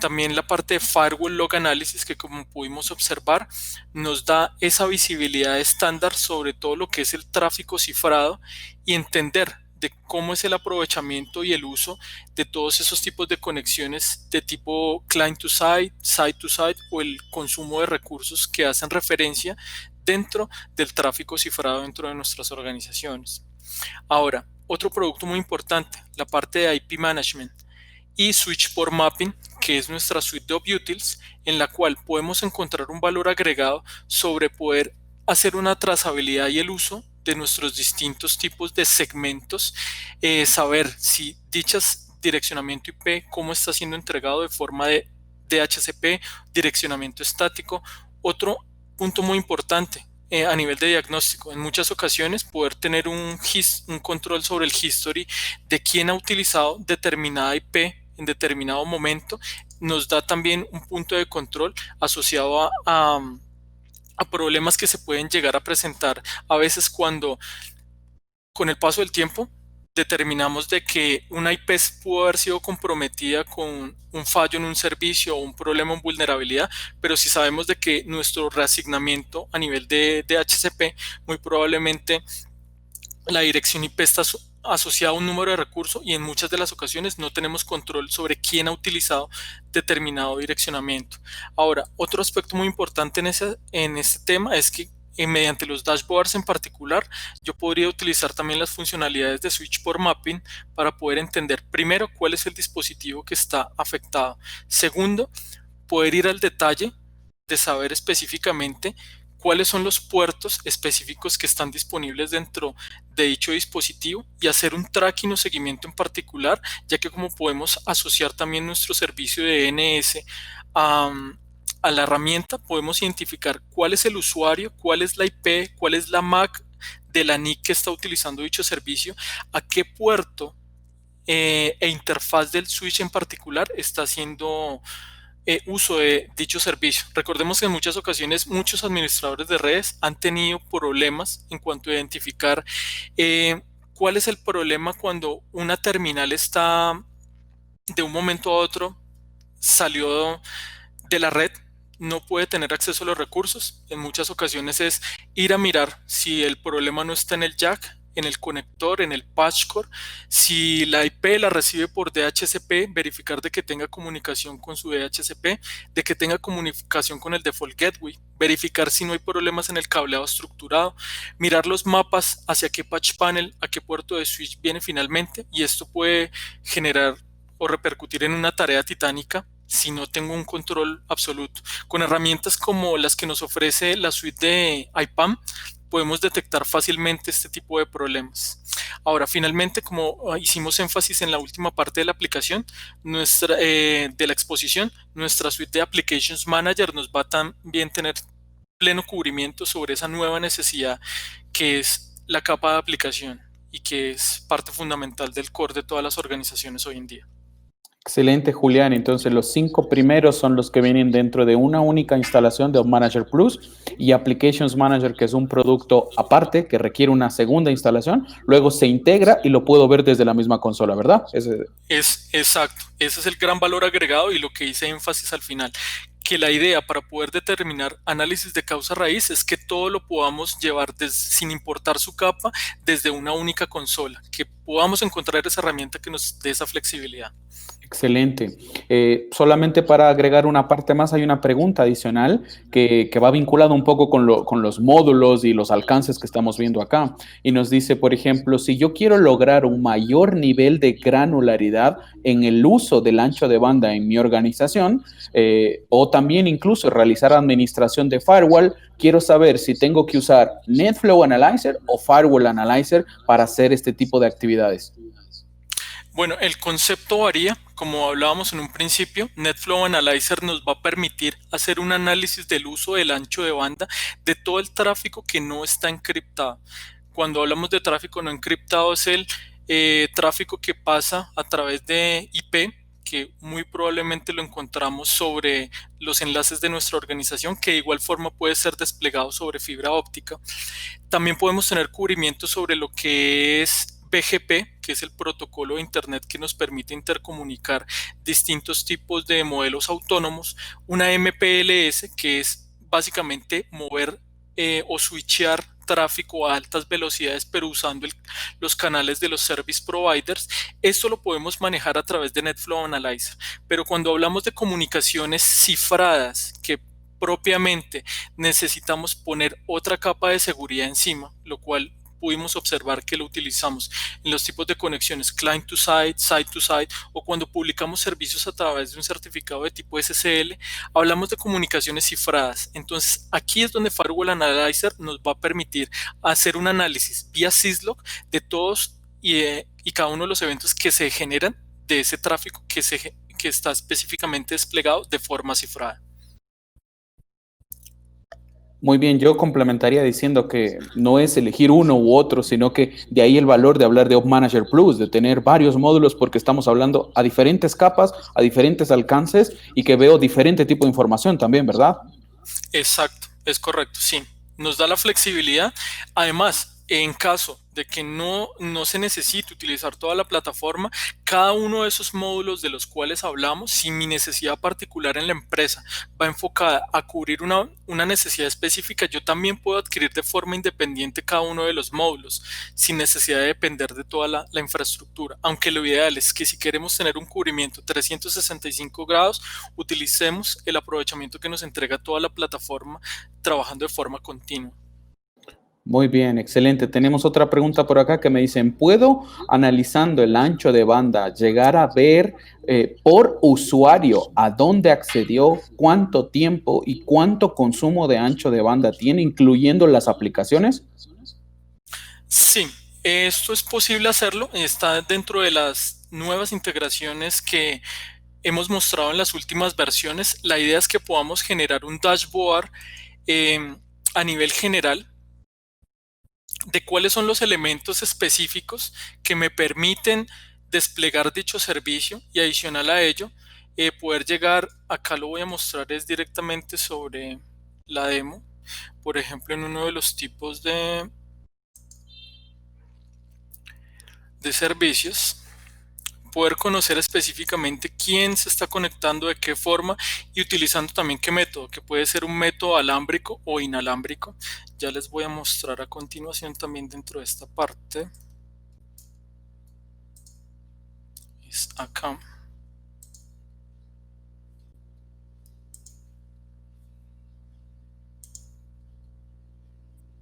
también la parte de Firewall Log Analysis, que como pudimos observar, nos da esa visibilidad estándar sobre todo lo que es el tráfico cifrado y entender de cómo es el aprovechamiento y el uso de todos esos tipos de conexiones de tipo client to site o el consumo de recursos que hacen referencia dentro del tráfico cifrado dentro de nuestras organizaciones. Ahora, otro producto muy importante, la parte de IP Management y Switchport Mapping, que es nuestra suite de OpUtils, en la cual podemos encontrar un valor agregado sobre poder hacer una trazabilidad y el uso de nuestros distintos tipos de segmentos, saber si dichas direccionamiento IP, cómo está siendo entregado de forma de DHCP, direccionamiento estático. Otro punto muy importante, a nivel de diagnóstico, en muchas ocasiones poder tener un control sobre el history de quién ha utilizado determinada IP en determinado momento, nos da también un punto de control asociado a problemas que se pueden llegar a presentar a veces cuando con el paso del tiempo determinamos de que una IP pudo haber sido comprometida con un fallo en un servicio o un problema en vulnerabilidad, pero si sabemos de que nuestro reasignamiento a nivel de DHCP, muy probablemente la dirección IP está asociada a un número de recursos y en muchas de las ocasiones no tenemos control sobre quién ha utilizado determinado direccionamiento. Ahora, otro aspecto muy importante en este tema es que mediante los dashboards en particular, yo podría utilizar también las funcionalidades de Switchport Mapping para poder entender primero cuál es el dispositivo que está afectado. Segundo, poder ir al detalle de saber específicamente cuáles son los puertos específicos que están disponibles dentro de dicho dispositivo y hacer un tracking o seguimiento en particular, ya que como podemos asociar también nuestro servicio de DNS a la herramienta, podemos identificar cuál es el usuario, cuál es la IP, cuál es la MAC de la NIC que está utilizando dicho servicio, a qué puerto e interfaz del switch en particular está haciendo uso de dicho servicio. Recordemos que en muchas ocasiones muchos administradores de redes han tenido problemas en cuanto a identificar cuál es el problema cuando una terminal está de un momento a otro salió de la red, no puede tener acceso a los recursos. En muchas ocasiones es ir a mirar si el problema no está en el jack, en el conector, en el patch core. Si la IP la recibe por DHCP, verificar de que tenga comunicación con su DHCP, de que tenga comunicación con el default gateway, verificar si no hay problemas en el cableado estructurado, mirar los mapas hacia qué patch panel, a qué puerto de switch viene finalmente, y esto puede generar o repercutir en una tarea titánica si no tengo un control absoluto. Con herramientas como las que nos ofrece la suite de IPAM, podemos detectar fácilmente este tipo de problemas. Ahora, finalmente, como hicimos énfasis en la última parte de la aplicación, de la exposición, nuestra suite de Applications Manager nos va a también tener pleno cubrimiento sobre esa nueva necesidad que es la capa de aplicación y que es parte fundamental del core de todas las organizaciones hoy en día. Excelente, Julián. Entonces, los 5 primeros son los que vienen dentro de una única instalación de App Manager Plus y Applications Manager, que es un producto aparte que requiere una segunda instalación. Luego se integra y lo puedo ver desde la misma consola, ¿verdad? Es exacto. Ese es el gran valor agregado y lo que hice énfasis al final. Que la idea para poder determinar análisis de causa raíz es que todo lo podamos llevar sin importar su capa desde una única consola, que podamos encontrar esa herramienta que nos dé esa flexibilidad. Excelente. Solamente para agregar una parte más, hay una pregunta adicional que va vinculada un poco con los módulos y los alcances que estamos viendo acá. Y nos dice, por ejemplo, si yo quiero lograr un mayor nivel de granularidad en el uso del ancho de banda en mi organización, o también incluso realizar administración de firewall, quiero saber si tengo que usar NetFlow Analyzer o Firewall Analyzer para hacer este tipo de actividades. Bueno, el concepto varía. Como hablábamos en un principio, NetFlow Analyzer nos va a permitir hacer un análisis del uso del ancho de banda de todo el tráfico que no está encriptado. Cuando hablamos de tráfico no encriptado es el tráfico que pasa a través de IP, que muy probablemente lo encontramos sobre los enlaces de nuestra organización, que de igual forma puede ser desplegado sobre fibra óptica. También podemos tener cubrimiento sobre lo que es BGP, que es el protocolo de Internet que nos permite intercomunicar distintos tipos de modelos autónomos, una MPLS, que es básicamente mover o switchear tráfico a altas velocidades, pero usando los canales de los service providers. Esto lo podemos manejar a través de NetFlow Analyzer, pero cuando hablamos de comunicaciones cifradas que propiamente necesitamos poner otra capa de seguridad encima, lo cual pudimos observar que lo utilizamos en los tipos de conexiones client to site to site, o cuando publicamos servicios a través de un certificado de tipo SSL, hablamos de comunicaciones cifradas. Entonces, aquí es donde Firewall Analyzer nos va a permitir hacer un análisis vía syslog de todos y cada uno de los eventos que se generan de ese tráfico que está específicamente desplegado de forma cifrada. Muy bien, yo complementaría diciendo que no es elegir uno u otro, sino que de ahí el valor de hablar de App Manager Plus, de tener varios módulos, porque estamos hablando a diferentes capas, a diferentes alcances y que veo diferente tipo de información también, ¿verdad? Exacto, es correcto, sí. Nos da la flexibilidad. Además, en caso de que no se necesite utilizar toda la plataforma, cada uno de esos módulos de los cuales hablamos, si mi necesidad particular en la empresa va enfocada a cubrir una necesidad específica, yo también puedo adquirir de forma independiente cada uno de los módulos, sin necesidad de depender de toda la infraestructura. Aunque lo ideal es que si queremos tener un cubrimiento 365 grados, utilicemos el aprovechamiento que nos entrega toda la plataforma trabajando de forma continua. Muy bien, excelente. Tenemos otra pregunta por acá que me dicen, ¿puedo, analizando el ancho de banda, llegar a ver por usuario a dónde accedió, cuánto tiempo y cuánto consumo de ancho de banda tiene, incluyendo las aplicaciones? Sí, esto es posible hacerlo. Está dentro de las nuevas integraciones que hemos mostrado en las últimas versiones. La idea es que podamos generar un dashboard a nivel general de cuáles son los elementos específicos que me permiten desplegar dicho servicio, y adicional a ello, poder llegar, acá lo voy a mostrar es directamente sobre la demo, por ejemplo en uno de los tipos de servicios, poder conocer específicamente quién se está conectando, de qué forma y utilizando también qué método, que puede ser un método alámbrico o inalámbrico. Ya les voy a mostrar a continuación también dentro de esta parte. Es acá.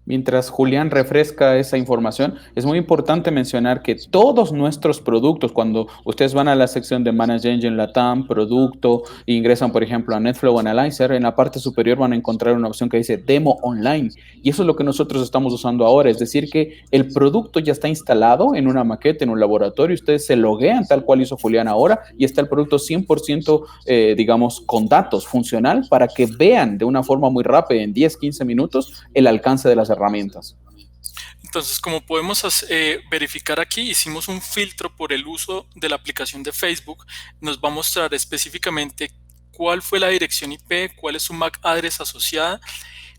Mientras Julián refresca esa información, es muy importante mencionar que todos nuestros productos, cuando ustedes van a la sección de Manage Engine Latam, producto, e ingresan, por ejemplo, a NetFlow Analyzer, en la parte superior van a encontrar una opción que dice Demo Online. Y eso es lo que nosotros estamos usando ahora, es decir, que el producto ya está instalado en una maqueta, en un laboratorio, ustedes se loguean tal cual hizo Julián ahora y está el producto 100%, digamos, con datos funcional para que vean de una forma muy rápida, en 10, 15 minutos, el alcance de las herramientas. Entonces, como podemos verificar aquí, hicimos un filtro por el uso de la aplicación de Facebook. Nos va a mostrar específicamente cuál fue la dirección IP, cuál es su MAC address asociada,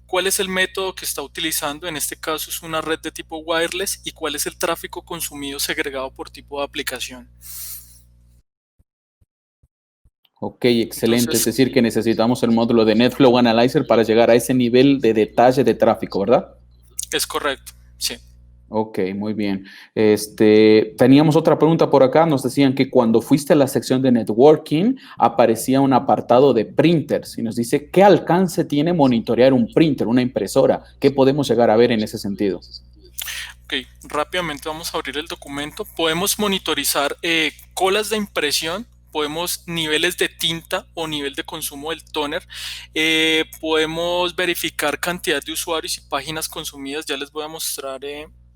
cuál es el método que está utilizando, en este caso es una red de tipo wireless, y cuál es el tráfico consumido segregado por tipo de aplicación. Ok, excelente. Es Entonces, decir, que necesitamos el módulo de NetFlow Analyzer para llegar a ese nivel de detalle de tráfico, ¿verdad? es correcto, sí. Ok, muy bien. Teníamos otra pregunta por acá. Nos decían que cuando fuiste a la sección de networking aparecía un apartado de printers y nos dice, ¿qué alcance tiene monitorear un printer, una impresora? ¿Qué podemos llegar a ver en ese sentido? Ok, rápidamente vamos a abrir el documento. Podemos monitorizar colas de impresión, podemos niveles de tinta o nivel de consumo del toner, podemos verificar cantidad de usuarios y páginas consumidas. Ya les voy a mostrar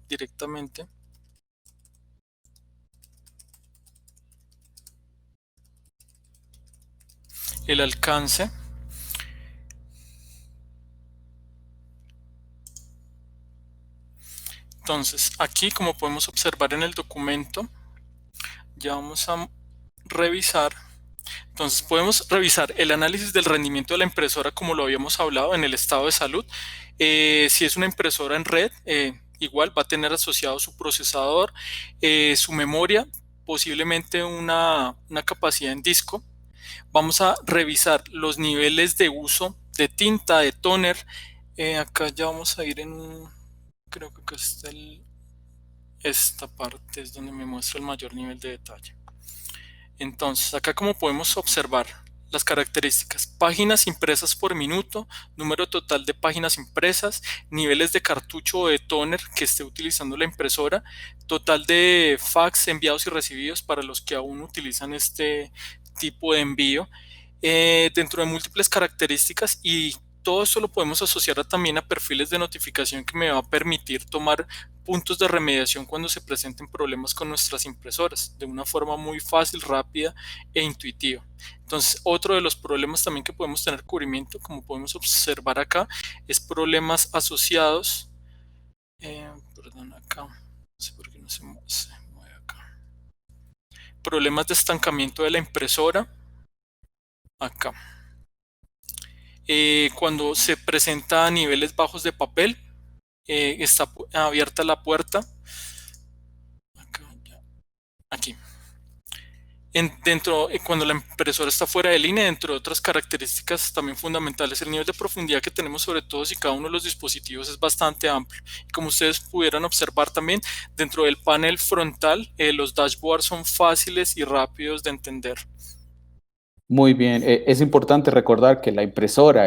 directamente el alcance. Entonces, aquí como podemos observar en el documento, ya vamos a revisar. Entonces podemos revisar el análisis del rendimiento de la impresora como lo habíamos hablado en el estado de salud. Si es una impresora en red, igual va a tener asociado su procesador, su memoria, posiblemente una capacidad en disco. Vamos a revisar los niveles de uso de tinta, de tóner. Acá ya vamos a ir en un, creo que acá está esta parte es donde me muestra el mayor nivel de detalle. Entonces, acá como podemos observar las características, páginas impresas por minuto, número total de páginas impresas, niveles de cartucho o de tóner que esté utilizando la impresora, total de fax enviados y recibidos para los que aún utilizan este tipo de envío, dentro de múltiples características, y todo esto lo podemos asociar también a perfiles de notificación que me va a permitir tomar puntos de remediación cuando se presenten problemas con nuestras impresoras de una forma muy fácil, rápida e intuitiva. Entonces, otro de los problemas también que podemos tener cubrimiento, como podemos observar acá, es problemas asociados, perdón, acá, no sé por qué no se mueve acá, problemas de estancamiento de la impresora, acá. Cuando se presenta a niveles bajos de papel, está abierta la puerta, acá, aquí. Cuando la impresora está fuera de línea, entre otras características también fundamentales, el nivel de profundidad que tenemos sobre todo si cada uno de los dispositivos es bastante amplio. Y como ustedes pudieran observar también, dentro del panel frontal, los dashboards son fáciles y rápidos de entender. Muy bien, es importante recordar que la impresora,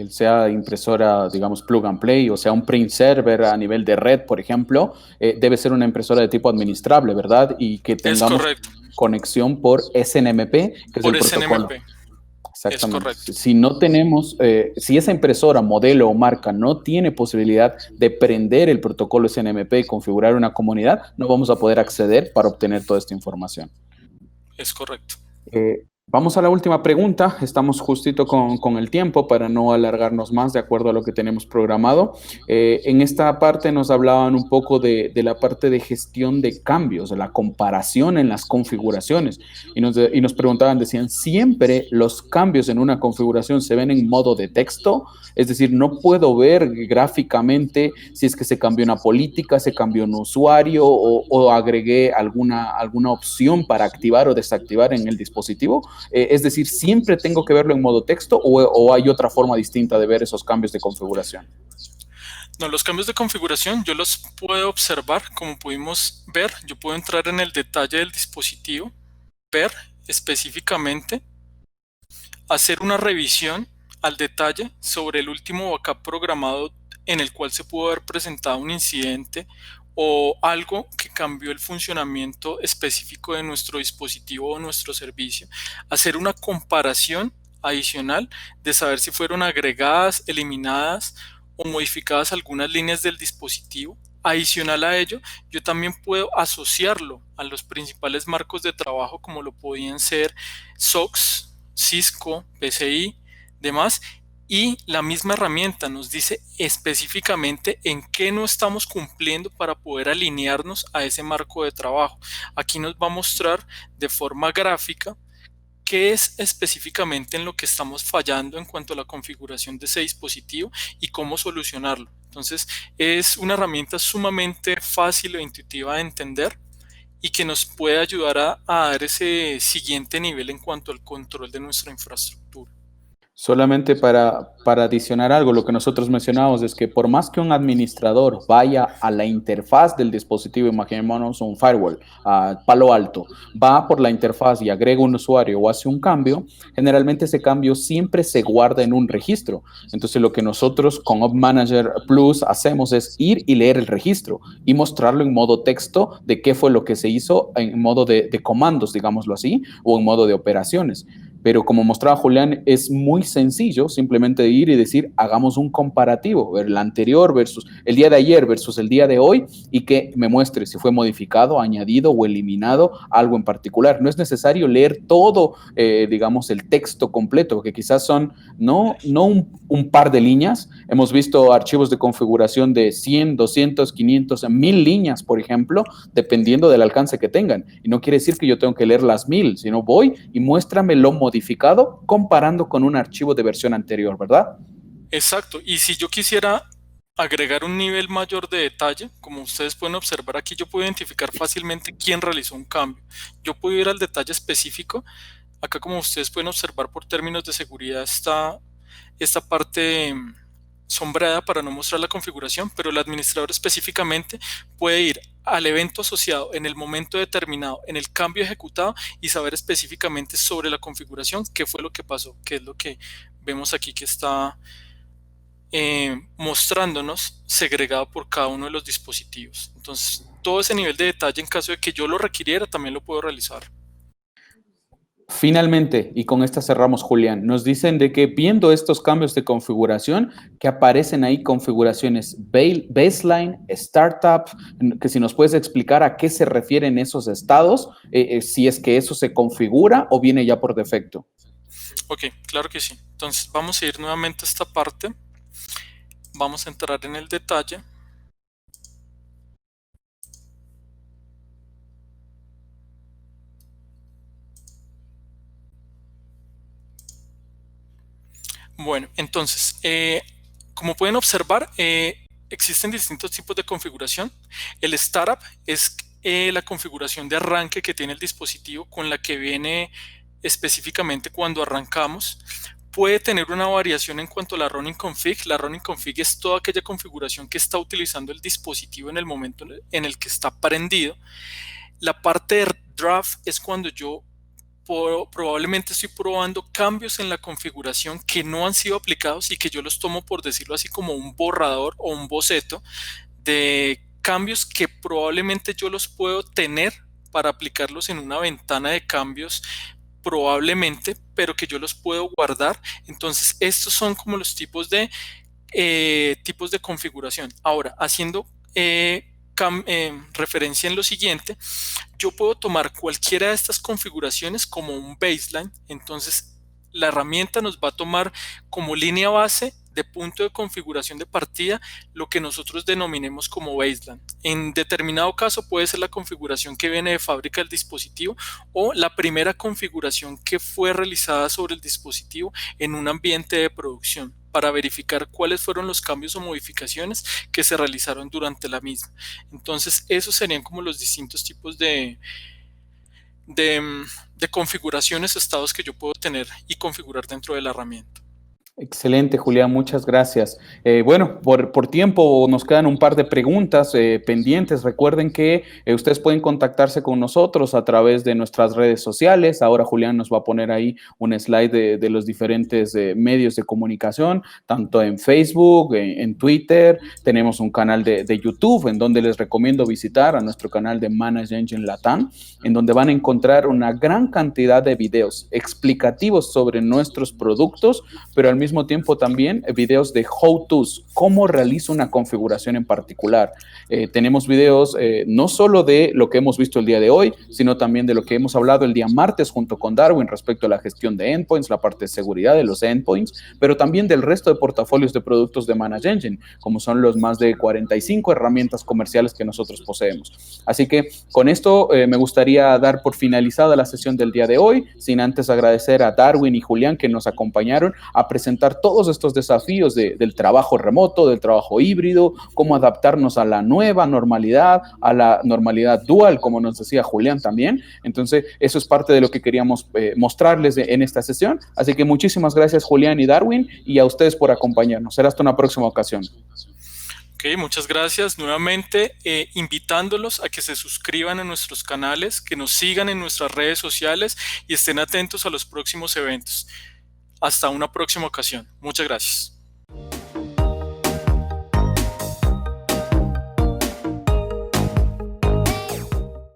sea impresora, digamos, plug and play, o sea, un print server a nivel de red, por ejemplo, debe ser una impresora de tipo administrable, ¿verdad? Y que Es tengamos correcto, conexión por SNMP, que es el por protocolo. SNMP, es Exactamente. correcto. Si no tenemos, si esa impresora, modelo o marca no tiene posibilidad de prender el protocolo SNMP y configurar una comunidad, no vamos a poder acceder para obtener toda esta información. Es correcto. Vamos a la última pregunta. Estamos justito con el tiempo para no alargarnos más de acuerdo a lo que tenemos programado. En esta parte nos hablaban un poco de la parte de gestión de cambios, de la comparación en las configuraciones. Y nos preguntaban, decían, ¿siempre los cambios en una configuración se ven en modo de texto? Es decir, no puedo ver gráficamente si es que se cambió una política, se cambió un usuario o agregué alguna opción para activar o desactivar en el dispositivo. Es decir, ¿siempre tengo que verlo en modo texto o hay otra forma distinta de ver esos cambios de configuración? No, los cambios de configuración yo los puedo observar, como pudimos ver. Yo puedo entrar en el detalle del dispositivo, ver específicamente, hacer una revisión al detalle sobre el último backup programado en el cual se pudo haber presentado un incidente o algo que cambió el funcionamiento específico de nuestro dispositivo o nuestro servicio, hacer una comparación adicional de saber si fueron agregadas, eliminadas o modificadas algunas líneas del dispositivo. Adicional a ello, yo también puedo asociarlo a los principales marcos de trabajo como lo podían ser SOX, Cisco, PCI, demás, y la misma herramienta nos dice específicamente en qué no estamos cumpliendo para poder alinearnos a ese marco de trabajo. Aquí nos va a mostrar de forma gráfica qué es específicamente en lo que estamos fallando en cuanto a la configuración de ese dispositivo y cómo solucionarlo. Entonces, es una herramienta sumamente fácil e intuitiva de entender y que nos puede ayudar a dar ese siguiente nivel en cuanto al control de nuestra infraestructura. Solamente para adicionar algo, lo que nosotros mencionamos es que por más que un administrador vaya a la interfaz del dispositivo, imaginémonos un firewall, a Palo Alto, va por la interfaz y agrega un usuario o hace un cambio, generalmente ese cambio siempre se guarda en un registro. Entonces lo que nosotros con Op Manager Plus hacemos es ir y leer el registro y mostrarlo en modo texto de qué fue lo que se hizo en modo de comandos, digámoslo así, o en modo de operaciones. Pero como mostraba Julián, es muy sencillo simplemente ir y decir, hagamos un comparativo, ver el anterior versus el día de ayer versus el día de hoy y que me muestre si fue modificado, añadido o eliminado algo en particular. No es necesario leer todo, digamos, el texto completo, porque quizás son no un par de líneas. Hemos visto archivos de configuración de 100, 200, 500, 1000 líneas, por ejemplo, dependiendo del alcance que tengan. Y no quiere decir que yo tengo que leer las 1000, sino voy y muéstrame lo modificado comparando con un archivo de versión anterior, ¿verdad? Exacto, y si yo quisiera agregar un nivel mayor de detalle, como ustedes pueden observar aquí, yo puedo identificar fácilmente quién realizó un cambio. Yo puedo ir al detalle específico. Acá, como ustedes pueden observar, por términos de seguridad está esta parte sombreada para no mostrar la configuración, pero el administrador específicamente puede ir al evento asociado en el momento determinado, en el cambio ejecutado y saber específicamente sobre la configuración qué fue lo que pasó, qué es lo que vemos aquí que está mostrándonos segregado por cada uno de los dispositivos. Entonces, todo ese nivel de detalle, en caso de que yo lo requiriera, también lo puedo realizar. Finalmente, y con esta cerramos, Julián, nos dicen de que viendo estos cambios de configuración, que aparecen ahí configuraciones baseline, startup, que si nos puedes explicar a qué se refieren esos estados, si es que eso se configura o viene ya por defecto. Ok, claro que sí. Entonces, vamos a ir nuevamente a esta parte. Vamos a entrar en el detalle. Bueno, entonces, como pueden observar, existen distintos tipos de configuración. El startup es la configuración de arranque que tiene el dispositivo con la que viene específicamente cuando arrancamos. Puede tener una variación en cuanto a la running config. La running config es toda aquella configuración que está utilizando el dispositivo en el momento en el que está prendido. La parte de draft es cuando yo probablemente estoy probando cambios en la configuración que no han sido aplicados y que yo los tomo, por decirlo así, como un borrador o un boceto de cambios que probablemente yo los puedo tener para aplicarlos en una ventana de cambios probablemente, pero que yo los puedo guardar. Entonces, estos son como los tipos de configuración. Ahora, haciendo referencia en lo siguiente. Yo puedo tomar cualquiera de estas configuraciones como un baseline. Entonces la herramienta nos va a tomar como línea base de punto de configuración de partida lo que nosotros denominemos como baseline. En determinado caso puede ser la configuración que viene de fábrica del dispositivo o la primera configuración que fue realizada sobre el dispositivo en un ambiente de producción, para verificar cuáles fueron los cambios o modificaciones que se realizaron durante la misma. Entonces esos serían como los distintos tipos de, de configuraciones, estados que yo puedo tener y configurar dentro de la herramienta. Excelente, Julián, muchas gracias. Bueno, por tiempo nos quedan un par de preguntas pendientes. Recuerden que ustedes pueden contactarse con nosotros a través de nuestras redes sociales. Ahora Julián nos va a poner ahí un slide de los diferentes medios de comunicación, tanto en Facebook, en Twitter. Tenemos un canal de YouTube en donde les recomiendo visitar a nuestro canal de Manage Engine Latam, en donde van a encontrar una gran cantidad de videos explicativos sobre nuestros productos, pero al mismo tiempo también videos de how-tos, cómo realizo una configuración en particular. Tenemos videos no solo de lo que hemos visto el día de hoy, sino también de lo que hemos hablado el día martes junto con Darwin respecto a la gestión de endpoints, la parte de seguridad de los endpoints, pero también del resto de portafolios de productos de Manage Engine, como son los más de 45 herramientas comerciales que nosotros poseemos. Así que con esto me gustaría dar por finalizada la sesión del día de hoy, sin antes agradecer a Darwin y Julián que nos acompañaron a presentar todos estos desafíos del trabajo remoto, del trabajo híbrido, cómo adaptarnos a la nueva normalidad, a la normalidad dual, como nos decía Julián también. Entonces, eso es parte de lo que queríamos mostrarles en esta sesión. Así que muchísimas gracias, Julián y Darwin, y a ustedes por acompañarnos. Será hasta una próxima ocasión. Ok, muchas gracias. Nuevamente, invitándolos a que se suscriban a nuestros canales, que nos sigan en nuestras redes sociales y estén atentos a los próximos eventos. Hasta una próxima ocasión. Muchas gracias.